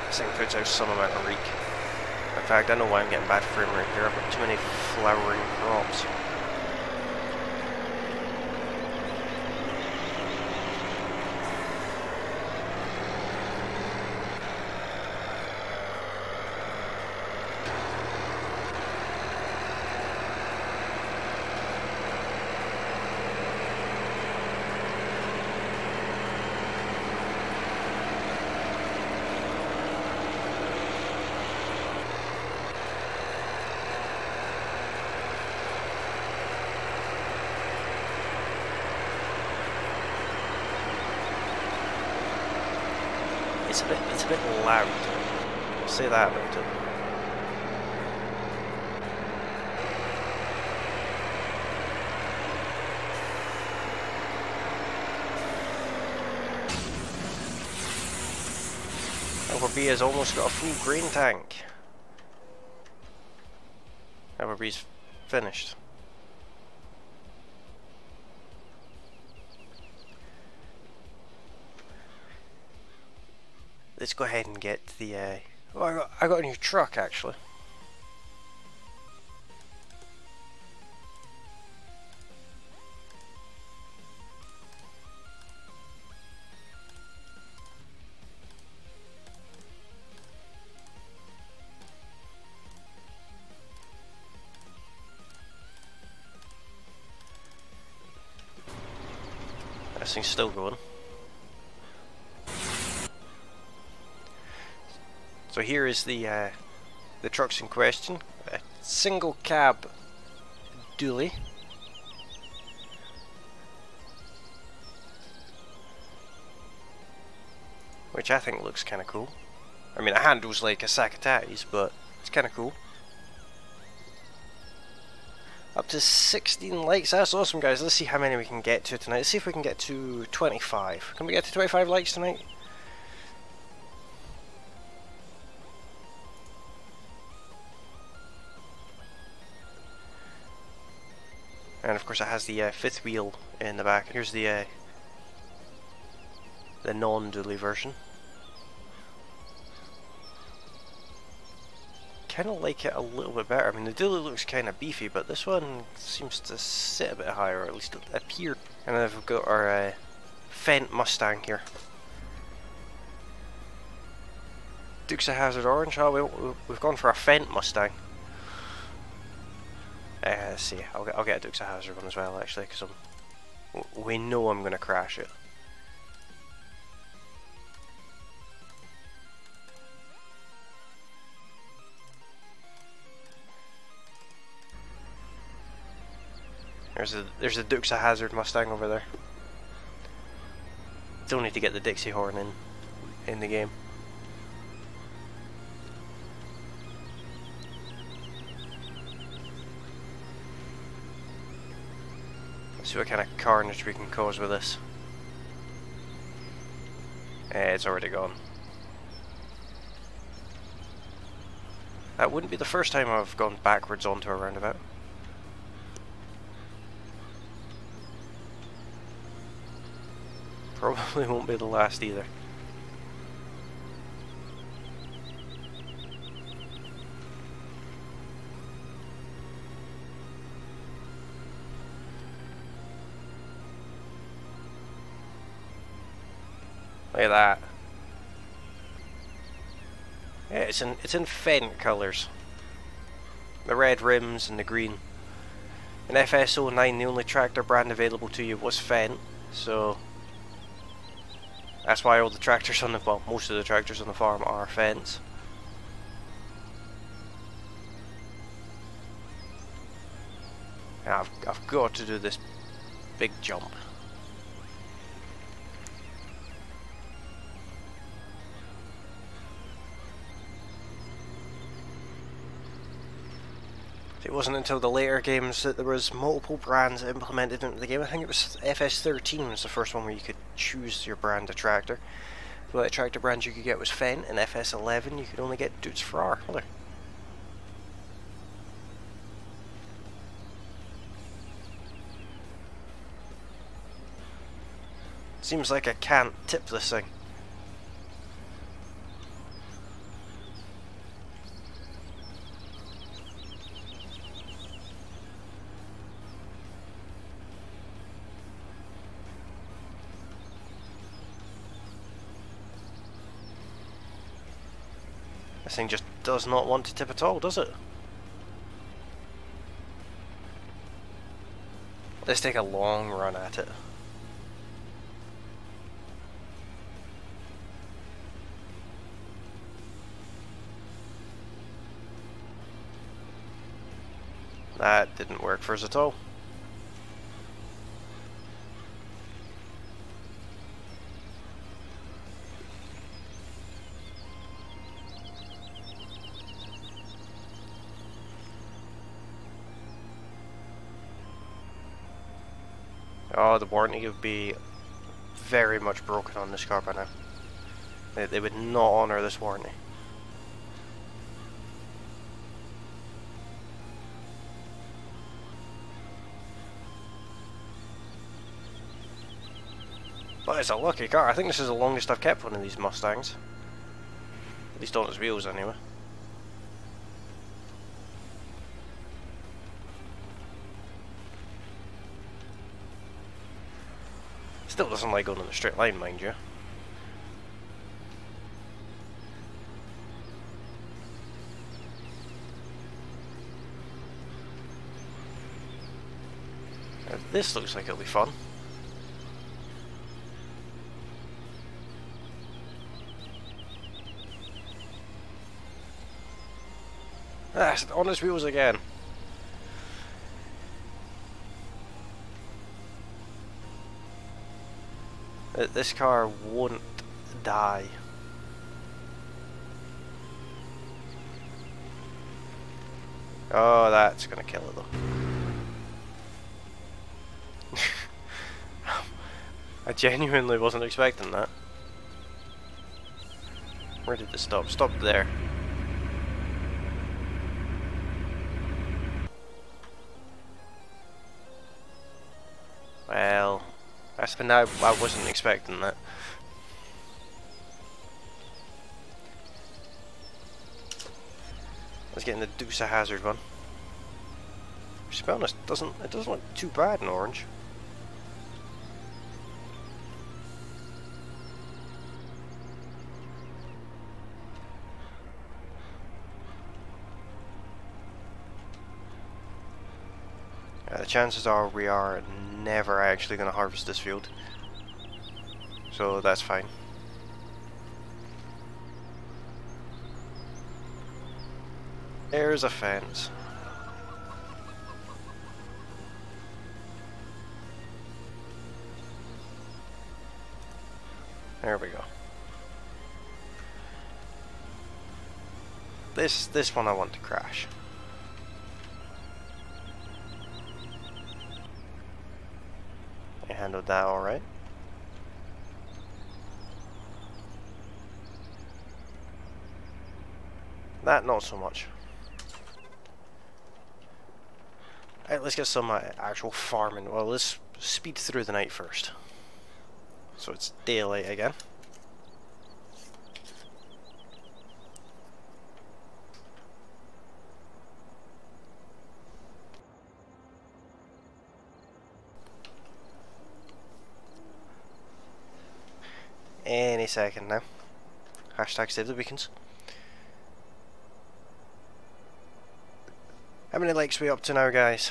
This thing puts out some amount of reek. In fact, I know why I'm getting bad frame rate here. I've got too many flowering crops. It's a bit loud. I'll say that about it. Number B has almost got a full grain tank. Number B's finished. Let's go ahead and get the. Oh, I got a new truck actually. This thing's still going. So here is the trucks in question. A single cab dually. Which I think looks kind of cool. I mean, it handles like a sack of tatties, but it's kind of cool. Up to 16 likes, that's awesome guys. Let's see how many we can get to tonight. Let's see if we can get to 25. Can we get to 25 likes tonight? And of course it has the fifth wheel in the back. Here's the non-dually version. Kind of like it a little bit better. I mean, the dually looks kind of beefy, but this one seems to sit a bit higher, or at least appear. And then we've got our Fendt Mustang here. Dukes of Hazzard Orange. Oh, we've gone for a Fendt Mustang. Let's see. I'll get a Dukes of Hazzard one as well, actually, because we know I'm going to crash it. There's a Dukes of Hazzard Mustang over there. Still need to get the Dixie horn in the game. Let's see what kind of carnage we can cause with this. It's already gone. That wouldn't be the first time I've gone backwards onto a roundabout. Probably won't be the last either. Look at that. Yeah, it's in Fendt colours. The red rims and the green. In FS09, the only tractor brand available to you was Fendt, so that's why all the tractors on the, well, most of the tractors on the farm are Fendts. Now I've got to do this big jump. It wasn't until the later games that there was multiple brands implemented into the game. I think it was FS13 was the first one where you could choose your brand of tractor. The only tractor brands you could get was Fendt, and FS11 you could only get Dutz for R. Seems like I can't tip this thing. This thing just does not want to tip at all, does it? Let's take a long run at it. That didn't work for us at all. Oh, the warranty would be very much broken on this car by now. They would not honour this warranty. But it's a lucky car. I think this is the longest I've kept one of these Mustangs. At least on its wheels anyway. Still doesn't like going in a straight line, mind you. Now, this looks like it'll be fun. Ah, it's on its wheels again. This car won't die. Oh, that's gonna kill it though. I genuinely wasn't expecting that. Where did this stop? Stopped there. Well, that's been now. I wasn't expecting that. Let's get in the Deuce of Hazard one. Which, to be honest, it doesn't look too bad in orange. The chances are we are never actually going to harvest this field, so that's fine. There's a fence. There we go. This one I want to crash. I handled that alright. That not so much. Alright, let's get some actual farming. Well, let's speed through the night first. So it's daylight again. Any second now. Hashtag save the beacons. How many likes are we up to now, guys?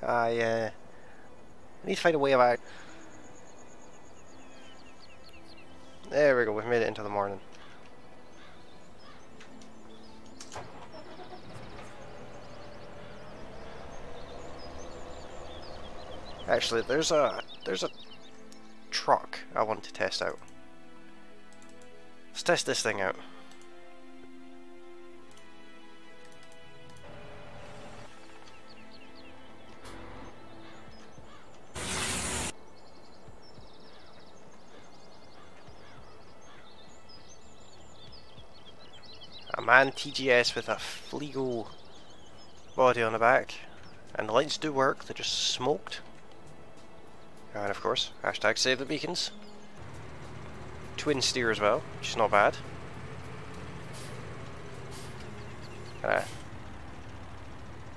I need to find a way of out. There we go, we've made it into the morning. Actually, there's a truck I want to test out. Let's test this thing out. A MAN TGS with a Fleagle body on the back, and the lights do work, they're just smoked. And of course, hashtag save the beacons. Twin steer as well, which is not bad.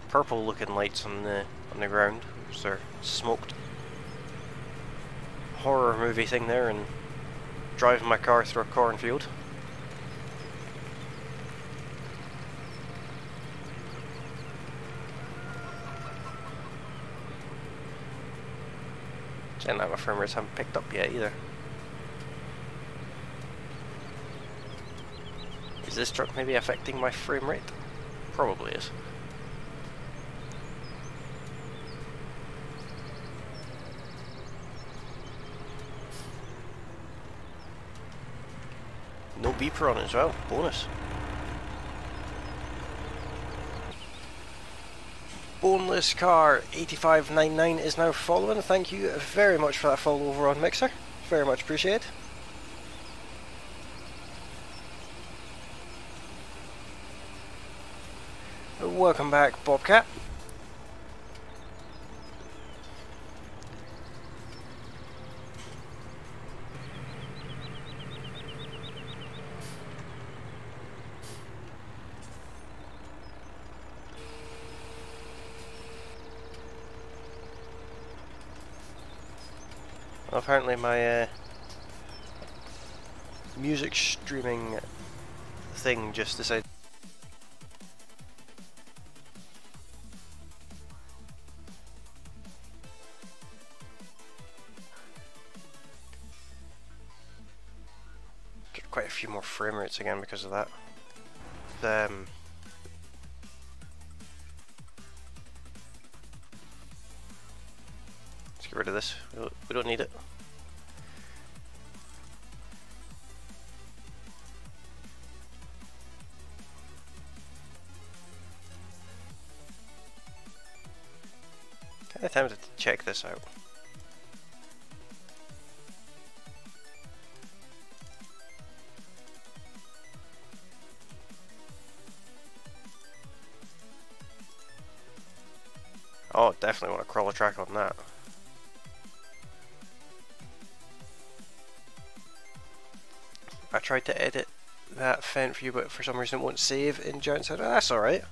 Purple looking lights on the ground, which are smoked. Horror movie thing there, and driving my car through a cornfield. And my frame rates haven't picked up yet either. Is this truck maybe affecting my frame rate? Probably is. No beeper on it as well, bonus. Boneless Car 8599 is now following. Thank you very much for that follow over on Mixer. Very much appreciated. Welcome back, Bobcat. Apparently my music streaming thing just decided. Get quite a few more frame rates again because of that. Let's get rid of this. We don't need it. I'm tempted to check this out. Oh, definitely want to crawl a track on that. I tried to edit that fent view, but for some reason it won't save in Giant Center. That's alright.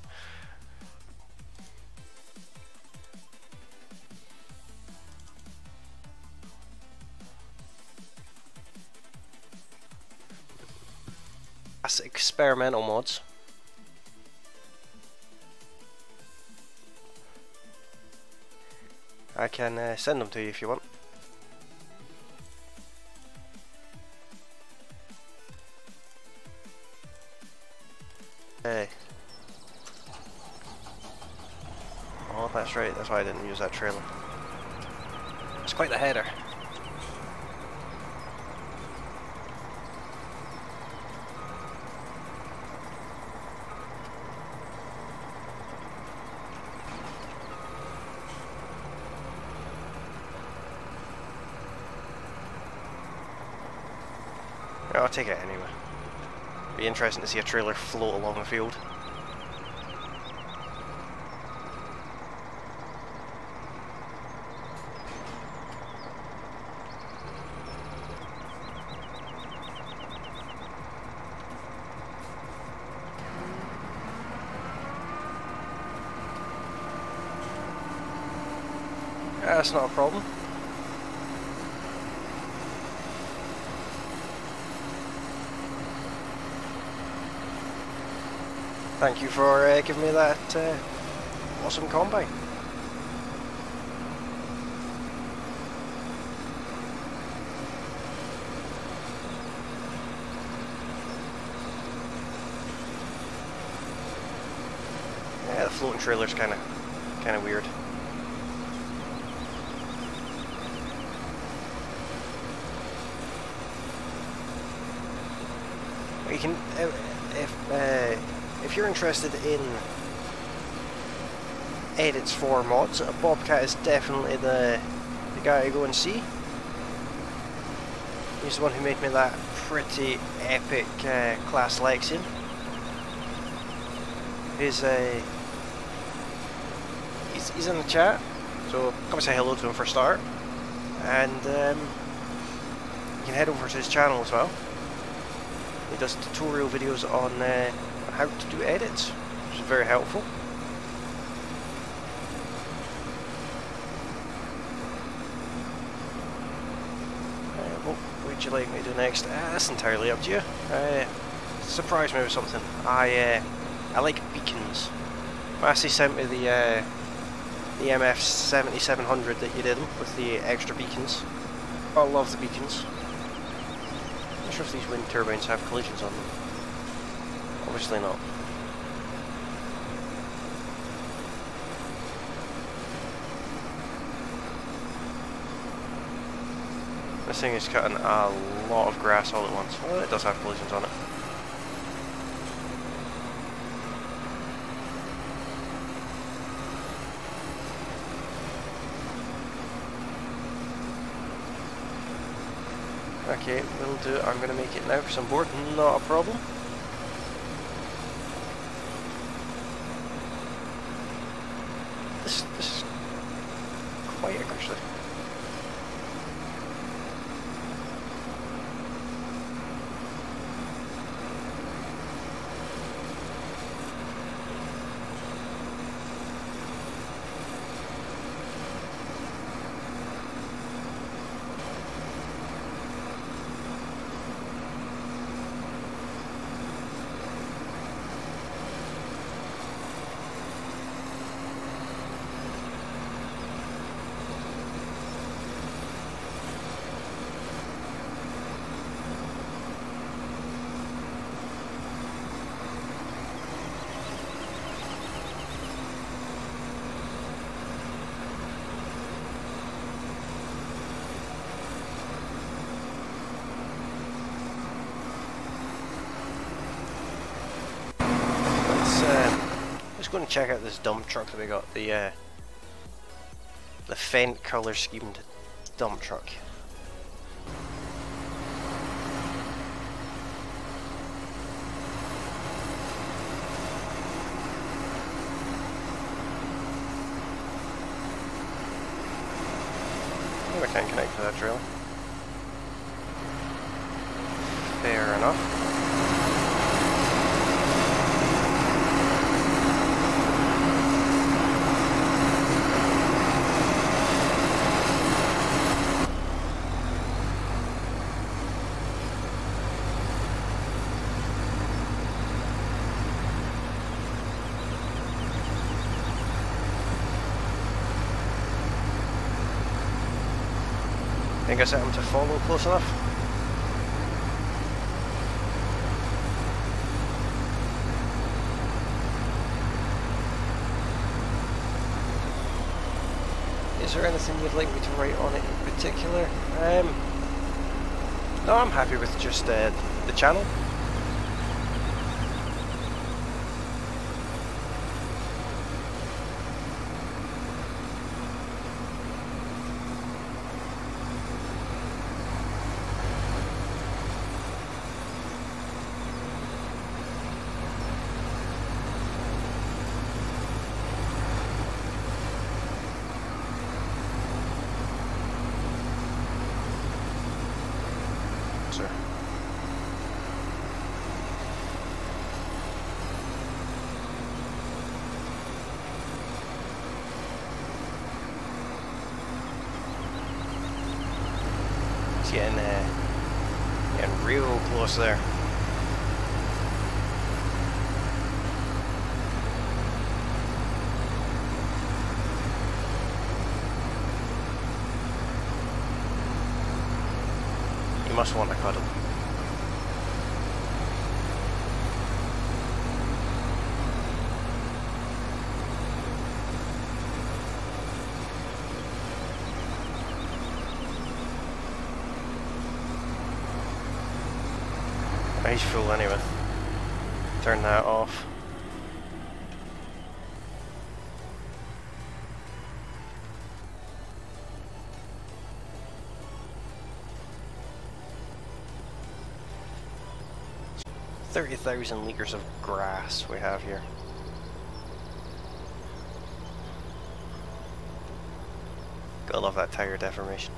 That's experimental mods. I can send them to you if you want. Hey. Oh, that's right, that's why I didn't use that trailer. It's quite the header. I'll take it anyway. Be interesting to see a trailer float along the field. That's not a problem. thank you for giving me that awesome combine. Yeah, the floating trailer's kind of weird. You can, if you're interested in edits for mods, Bobcat is definitely the guy to go and see. He's the one who made me that pretty epic class Lexion. He's in the chat, so come and say hello to him for a start, and you can head over to his channel as well. He does tutorial videos on how to do edits, which is very helpful. What would you like me to do next? That's entirely up to you. Surprise me with something. I like beacons. Massey sent me the MF7700 that you did with the extra beacons. I love the beacons. I'm not sure if these wind turbines have collisions on them. Obviously not. This thing is cutting a lot of grass all at once. Well, it does have collisions on it. Okay, we'll do it. I'm going to make it now because I'm bored. Not a problem. This is quite actually. Let's go and check out this dump truck that we got, the Fendt colour schemed dump truck. I can't connect to that drill. Fair enough. I think I set him to follow close enough. Is there anything you'd like me to write on it in particular? No, I'm happy with just the channel. Getting real close there. must want a cuddle. He's full anyway. Turn that off. $30,000 litres of grass we have here. Gotta love that tire deformation.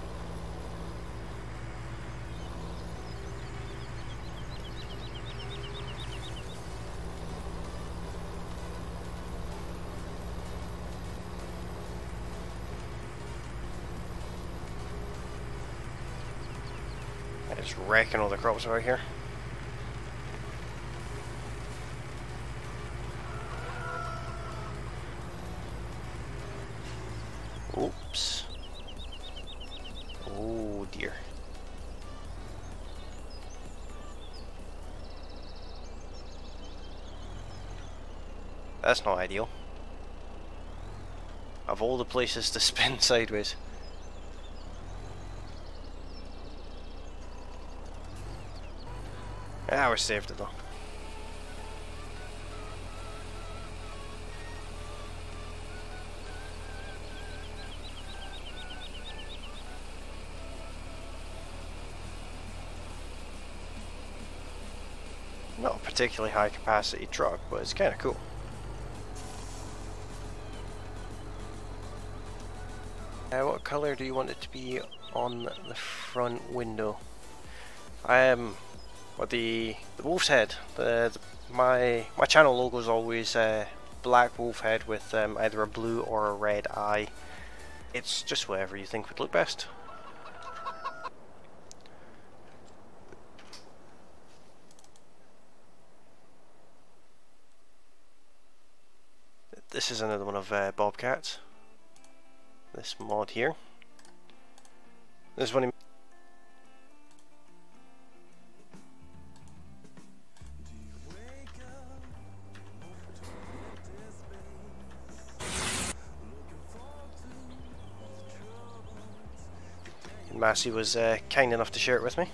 It's wrecking all the crops out here. Oops. Oh dear. That's not ideal. Of all the places to spin sideways. Ah, we saved it though. Not a particularly high capacity truck, but it's kind of cool. What colour do you want it to be on the front window? Well, the wolf's head. My channel logo is always black wolf head with either a blue or a red eye. It's just whatever you think would look best. This is another one of Bobcat's. This mod here. This one. Massey was kind enough to share it with me.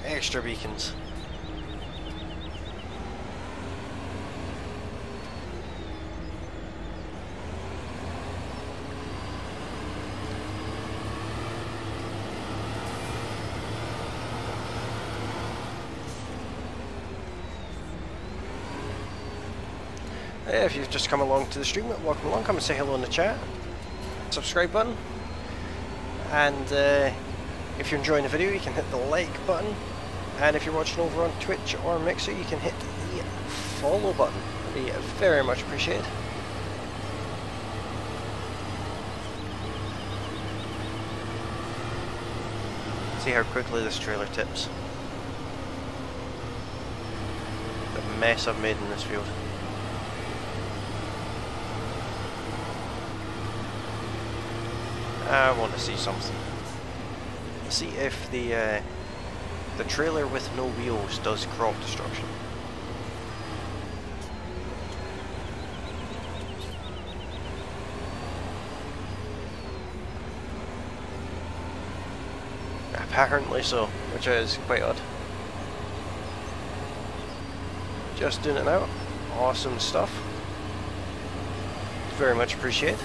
Extra beacons. If you've just come along to the stream, welcome along, come and say hello in the chat. Subscribe button. And if you're enjoying the video, you can hit the like button. And if you're watching over on Twitch or Mixer, you can hit the follow button. It'd be very much appreciated. See how quickly this trailer tips. The mess I've made in this field. I want to see something. See if the trailer with no wheels does crop destruction. Apparently so, which is quite odd. Just doing it now. Awesome stuff. Very much appreciated.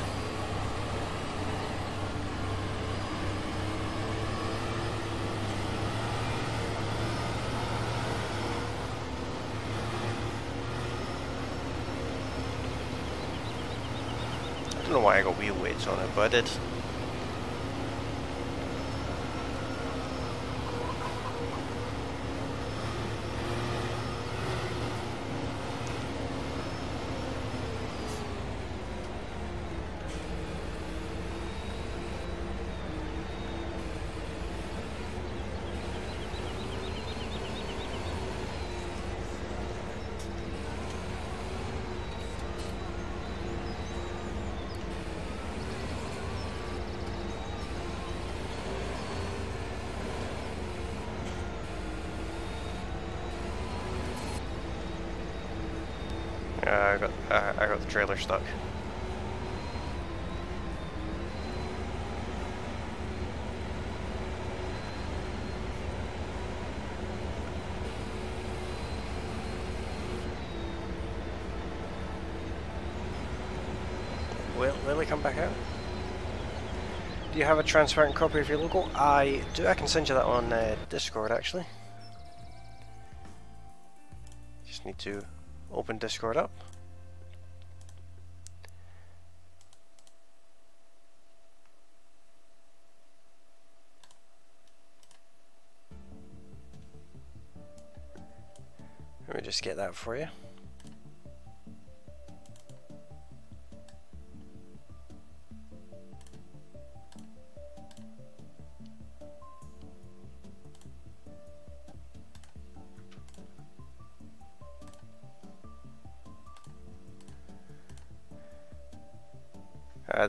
I don't know why I got wheel weights on it, but I did. I got the trailer stuck. Will he come back out? Do you have a transparent copy of your logo? I do. I can send you that on Discord actually. Just need to open Discord up. Let me just get that for you.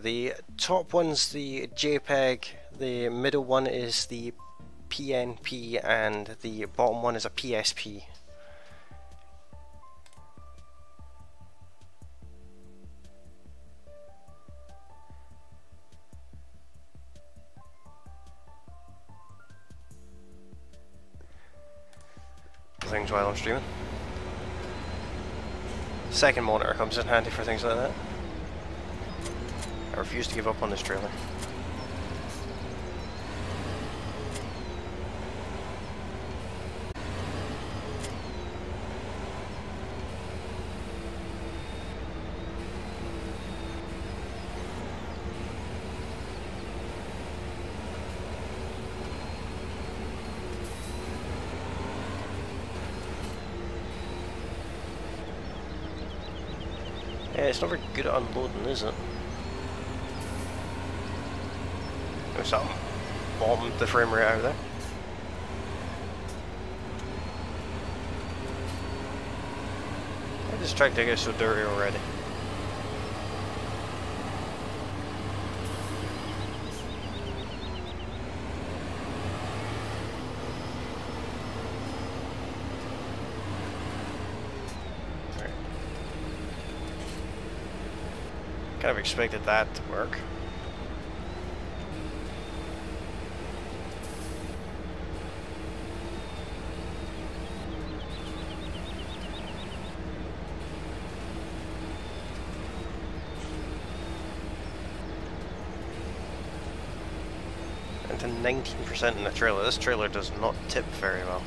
The top one's the JPEG, the middle one is the PNP, and the bottom one is a PSP. Things while I'm streaming. Second monitor comes in handy for things like that. I refuse to give up on this trailer. Yeah, it's not very good at unloading, is it? Or something bombed the frame rate out there. This tractor gets so dirty already. Right. Kind of expected that to work. To 19% in the trailer. This trailer does not tip very well.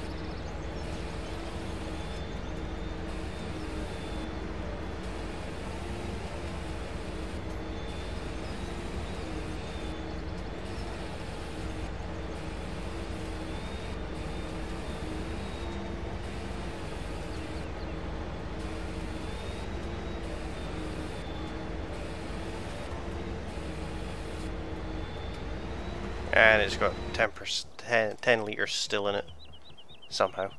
And it's got 10 litres still in it, somehow.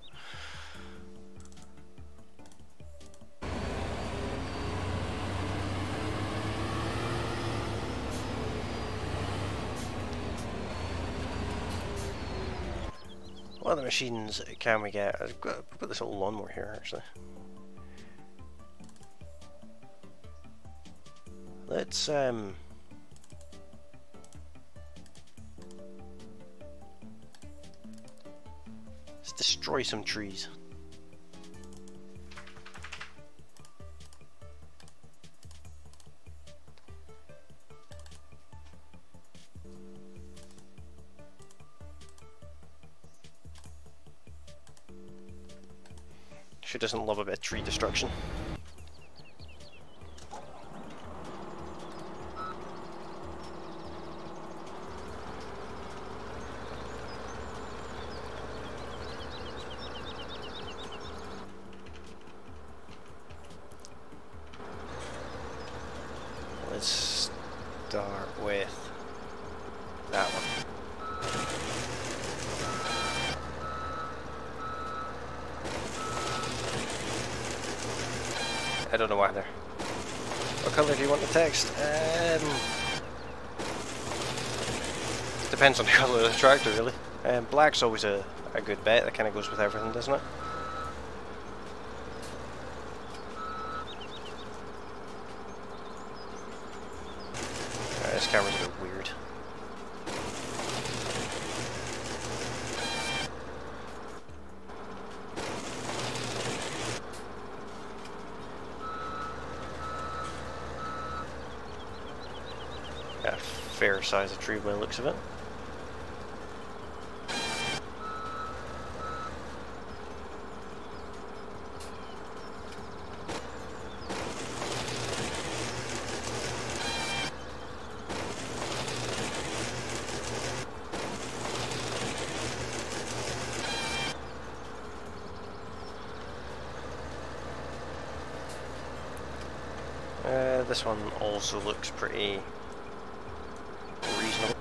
What other machines can we get? I've got to put this little lawnmower here, actually. Let's destroy some trees. She doesn't love a bit of tree destruction. Let's start with that one. I don't know why there. What colour do you want the text? Depends on the colour of the tractor, really. Black's always a good bet. That kind of goes with everything, doesn't it? this camera's a bit weird. Got a fair size of tree by the looks of it. This one also looks pretty reasonable.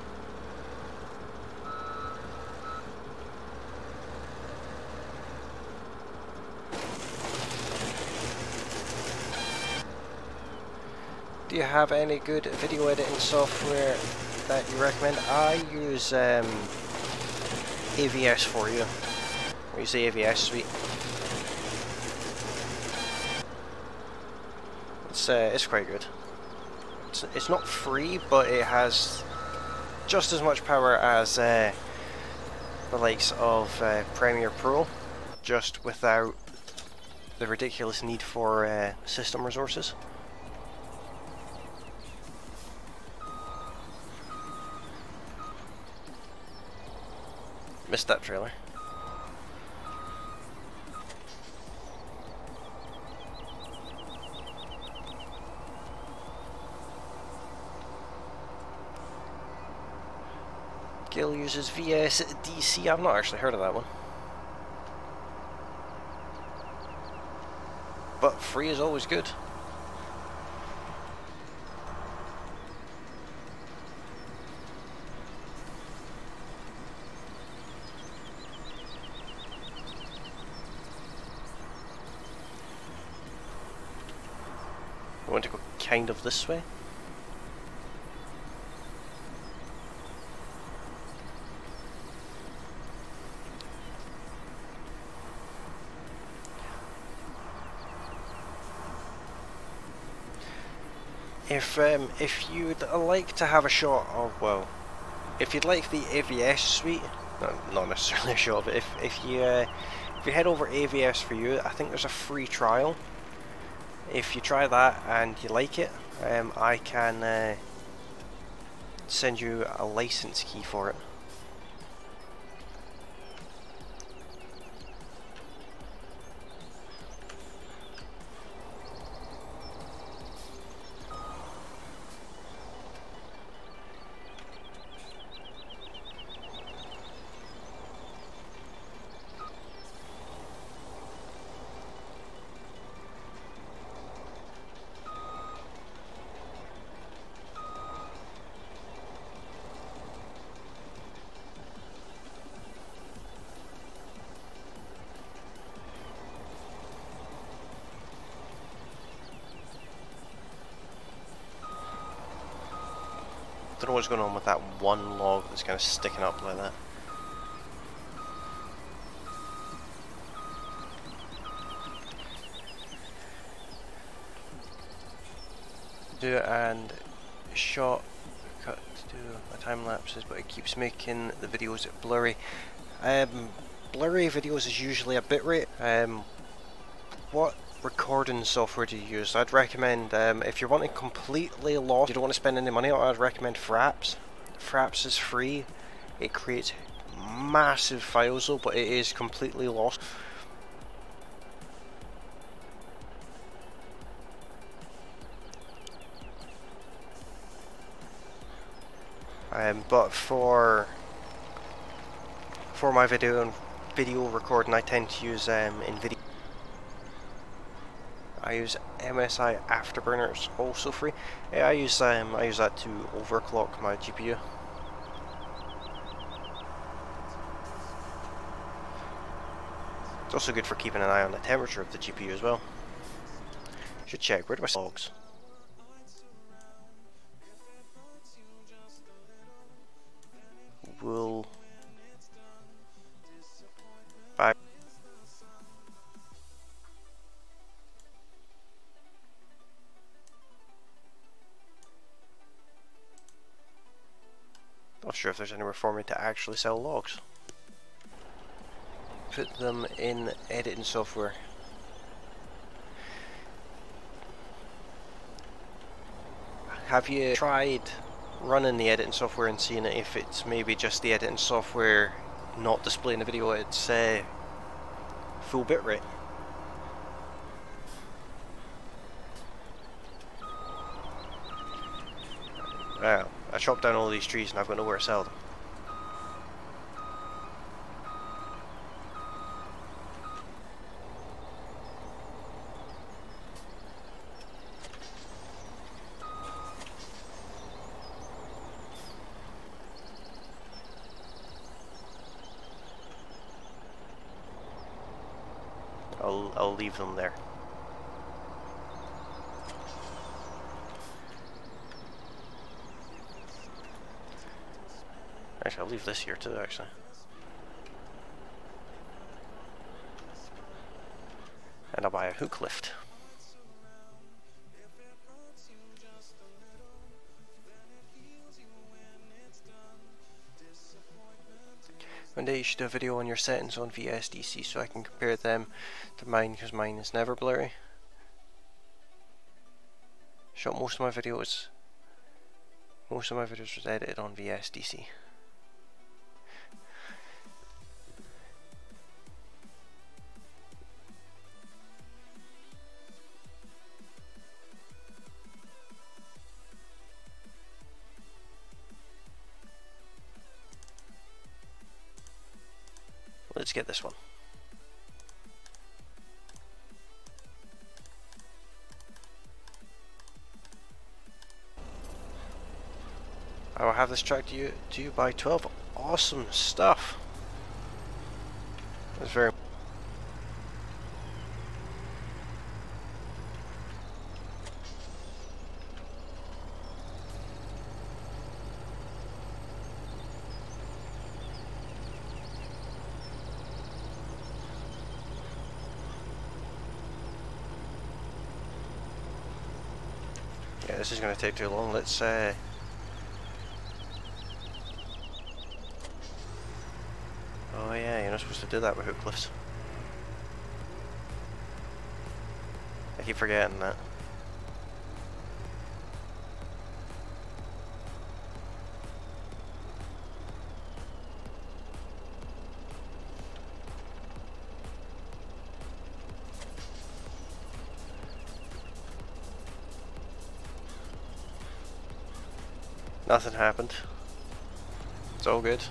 Do you have any good video editing software that you recommend? I use AVS for you. I use the AVS suite. It's quite good. It's not free, but it has just as much power as the likes of Premiere Pro, just without the ridiculous need for system resources. Missed that trailer. Gil uses VSDC. I've not actually heard of that one. But free is always good. I want to go kind of this way. If you'd like to have a shot of, well, if you'd like the AVS suite, not necessarily a shot, but if you head over AVS for you, I think there's a free trial. If you try that and you like it, I can send you a license key for it. Don't know what's going on with that one log that's kind of sticking up like that. Do it and shot, cut to do my time lapses, but it keeps making the videos blurry. Blurry videos is usually a bitrate. What recording software do you use? I'd recommend, if you're wanting completely lost, you don't want to spend any money on it, I'd recommend Fraps. Fraps is free. It creates massive files though, but it is completely lost. But for my video recording, I tend to use NVIDIA. I use MSI Afterburner. It's also free. Yeah, I use that to overclock my GPU. It's also good for keeping an eye on the temperature of the GPU as well. Should check. Where do I set logs? Will 5. sure if there's anywhere for me to actually sell logs. Put them in editing software. Have you tried running the editing software and seeing if it's maybe just the editing software not displaying the video at its full bitrate? Well, I chopped down all these trees and I've got nowhere to sell them. I'll leave them there. Actually, I'll leave this here too, actually. And I'll buy a hook lift. One day you should do a video on your settings on VSDC so I can compare them to mine, because mine is never blurry. Shot most of my videos was edited on VSDC. Let's get this one. I will have this tracked to you by 12. Awesome stuff. That's very. Yeah, this is going to take too long. Let's oh yeah, you're not supposed to do that with hook lifts. I keep forgetting that. Nothing happened. It's all good.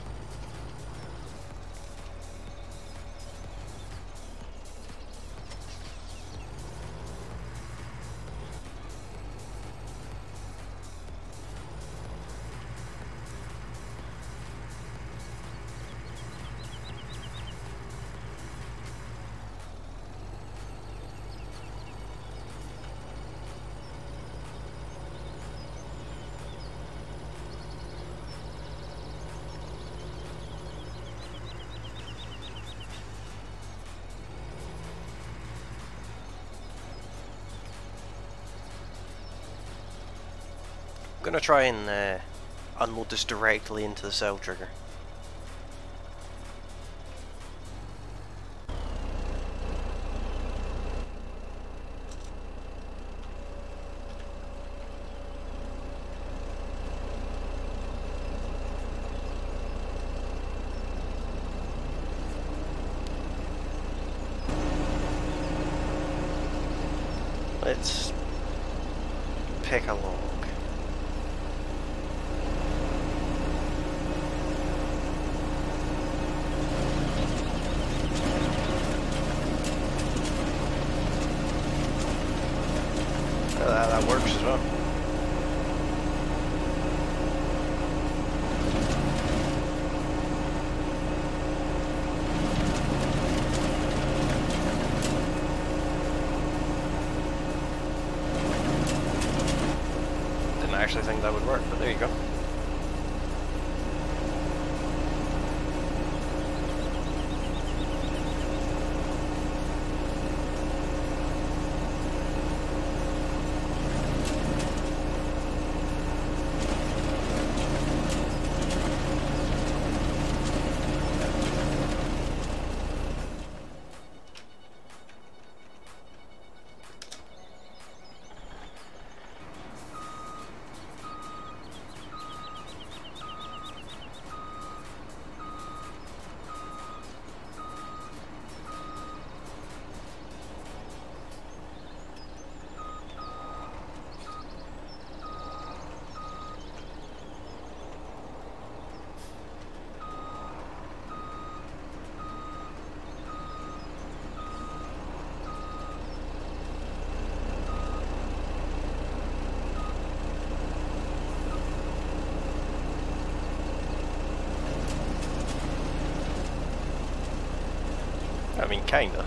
I'm gonna try and unload this directly into the cell trigger. Let's pick a log. That works as well. Didn't actually think that would work, but there you go. Kinda.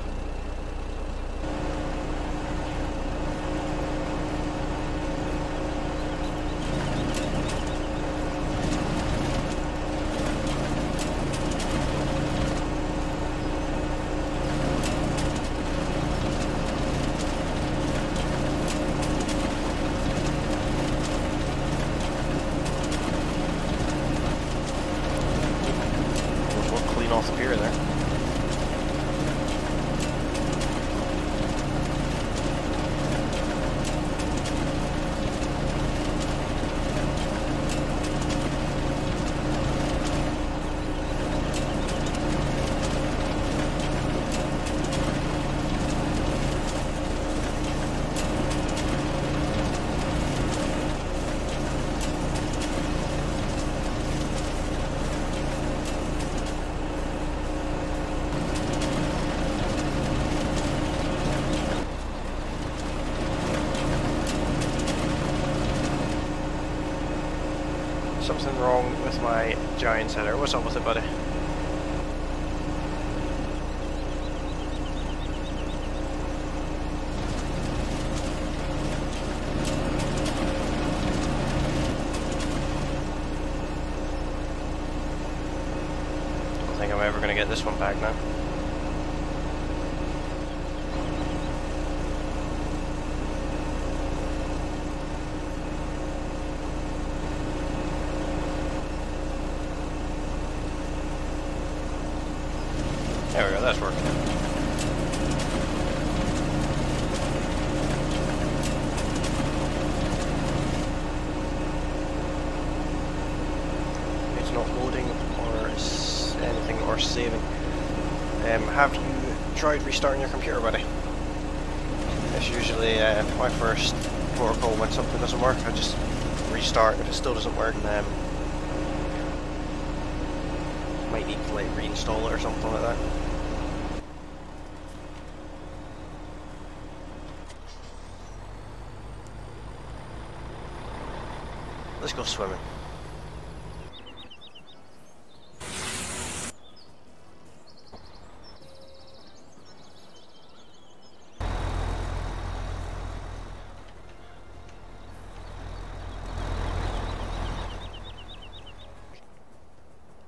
Off the pier there. Something wrong with my giant header. What's up with it, buddy? Don't think I'm ever going to get this one back now. There we go, that's working. It's not loading or anything or saving. Have you tried restarting your computer, buddy? It's usually my first protocol when something doesn't work. I just restart. If it still doesn't work, then might need to like reinstall it or something like that. Let's go swimming.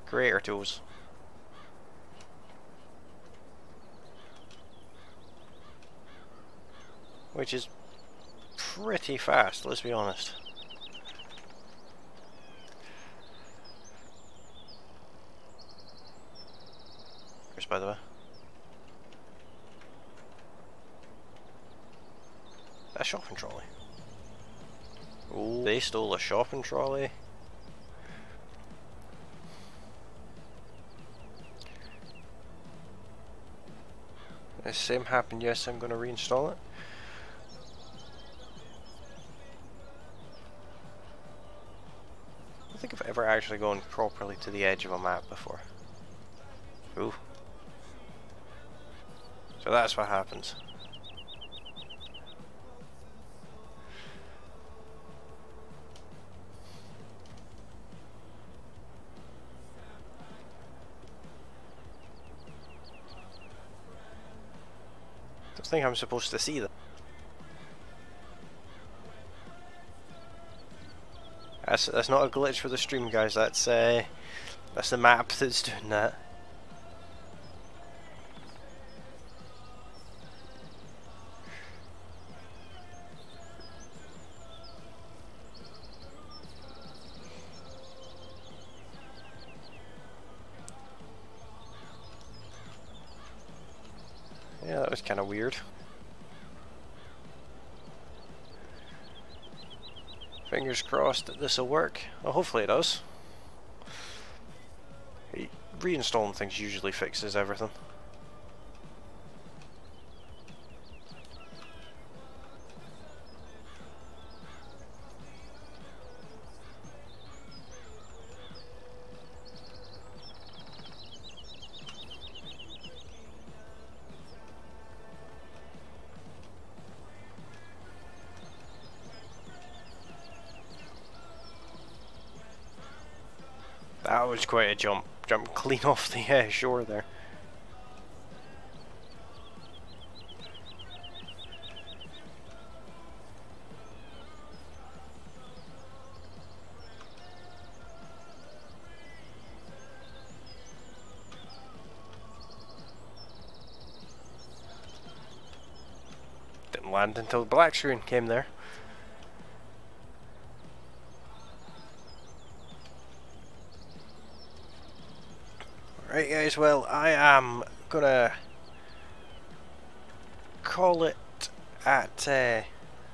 Greater tools. Which is pretty fast, let's be honest. Where's, by the way? A shopping trolley. Oh, they stole a shopping trolley. The same happened, yes, I'm going to reinstall it. I don't think I've ever actually gone properly to the edge of a map before. Ooh. So that's what happens. I think I'm supposed to see them. That's not a glitch for the stream, guys. That's the map that's doing that. Yeah, that was kind of weird. Fingers crossed that this will work. Well, hopefully it does. Reinstalling things usually fixes everything. That was quite a jump. Jump clean off the shore there. didn't land until the black screen came there. Right guys, well I am gonna call it at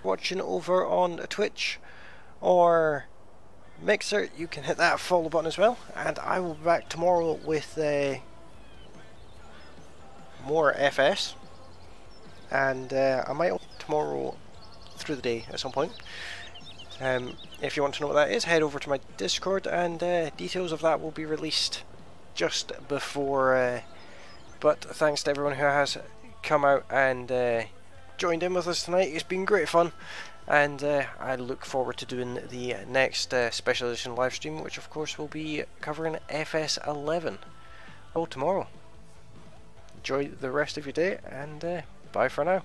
watching over on Twitch or Mixer. You can hit that follow button as well, and I will be back tomorrow with more FS, and I might tomorrow through the day at some point. If you want to know what that is, head over to my Discord, and details of that will be released just before. But thanks to everyone who has come out and joined in with us tonight. It's been great fun, and I look forward to doing the next special edition live stream, which of course will be covering FS11 tomorrow. Enjoy the rest of your day, and bye for now.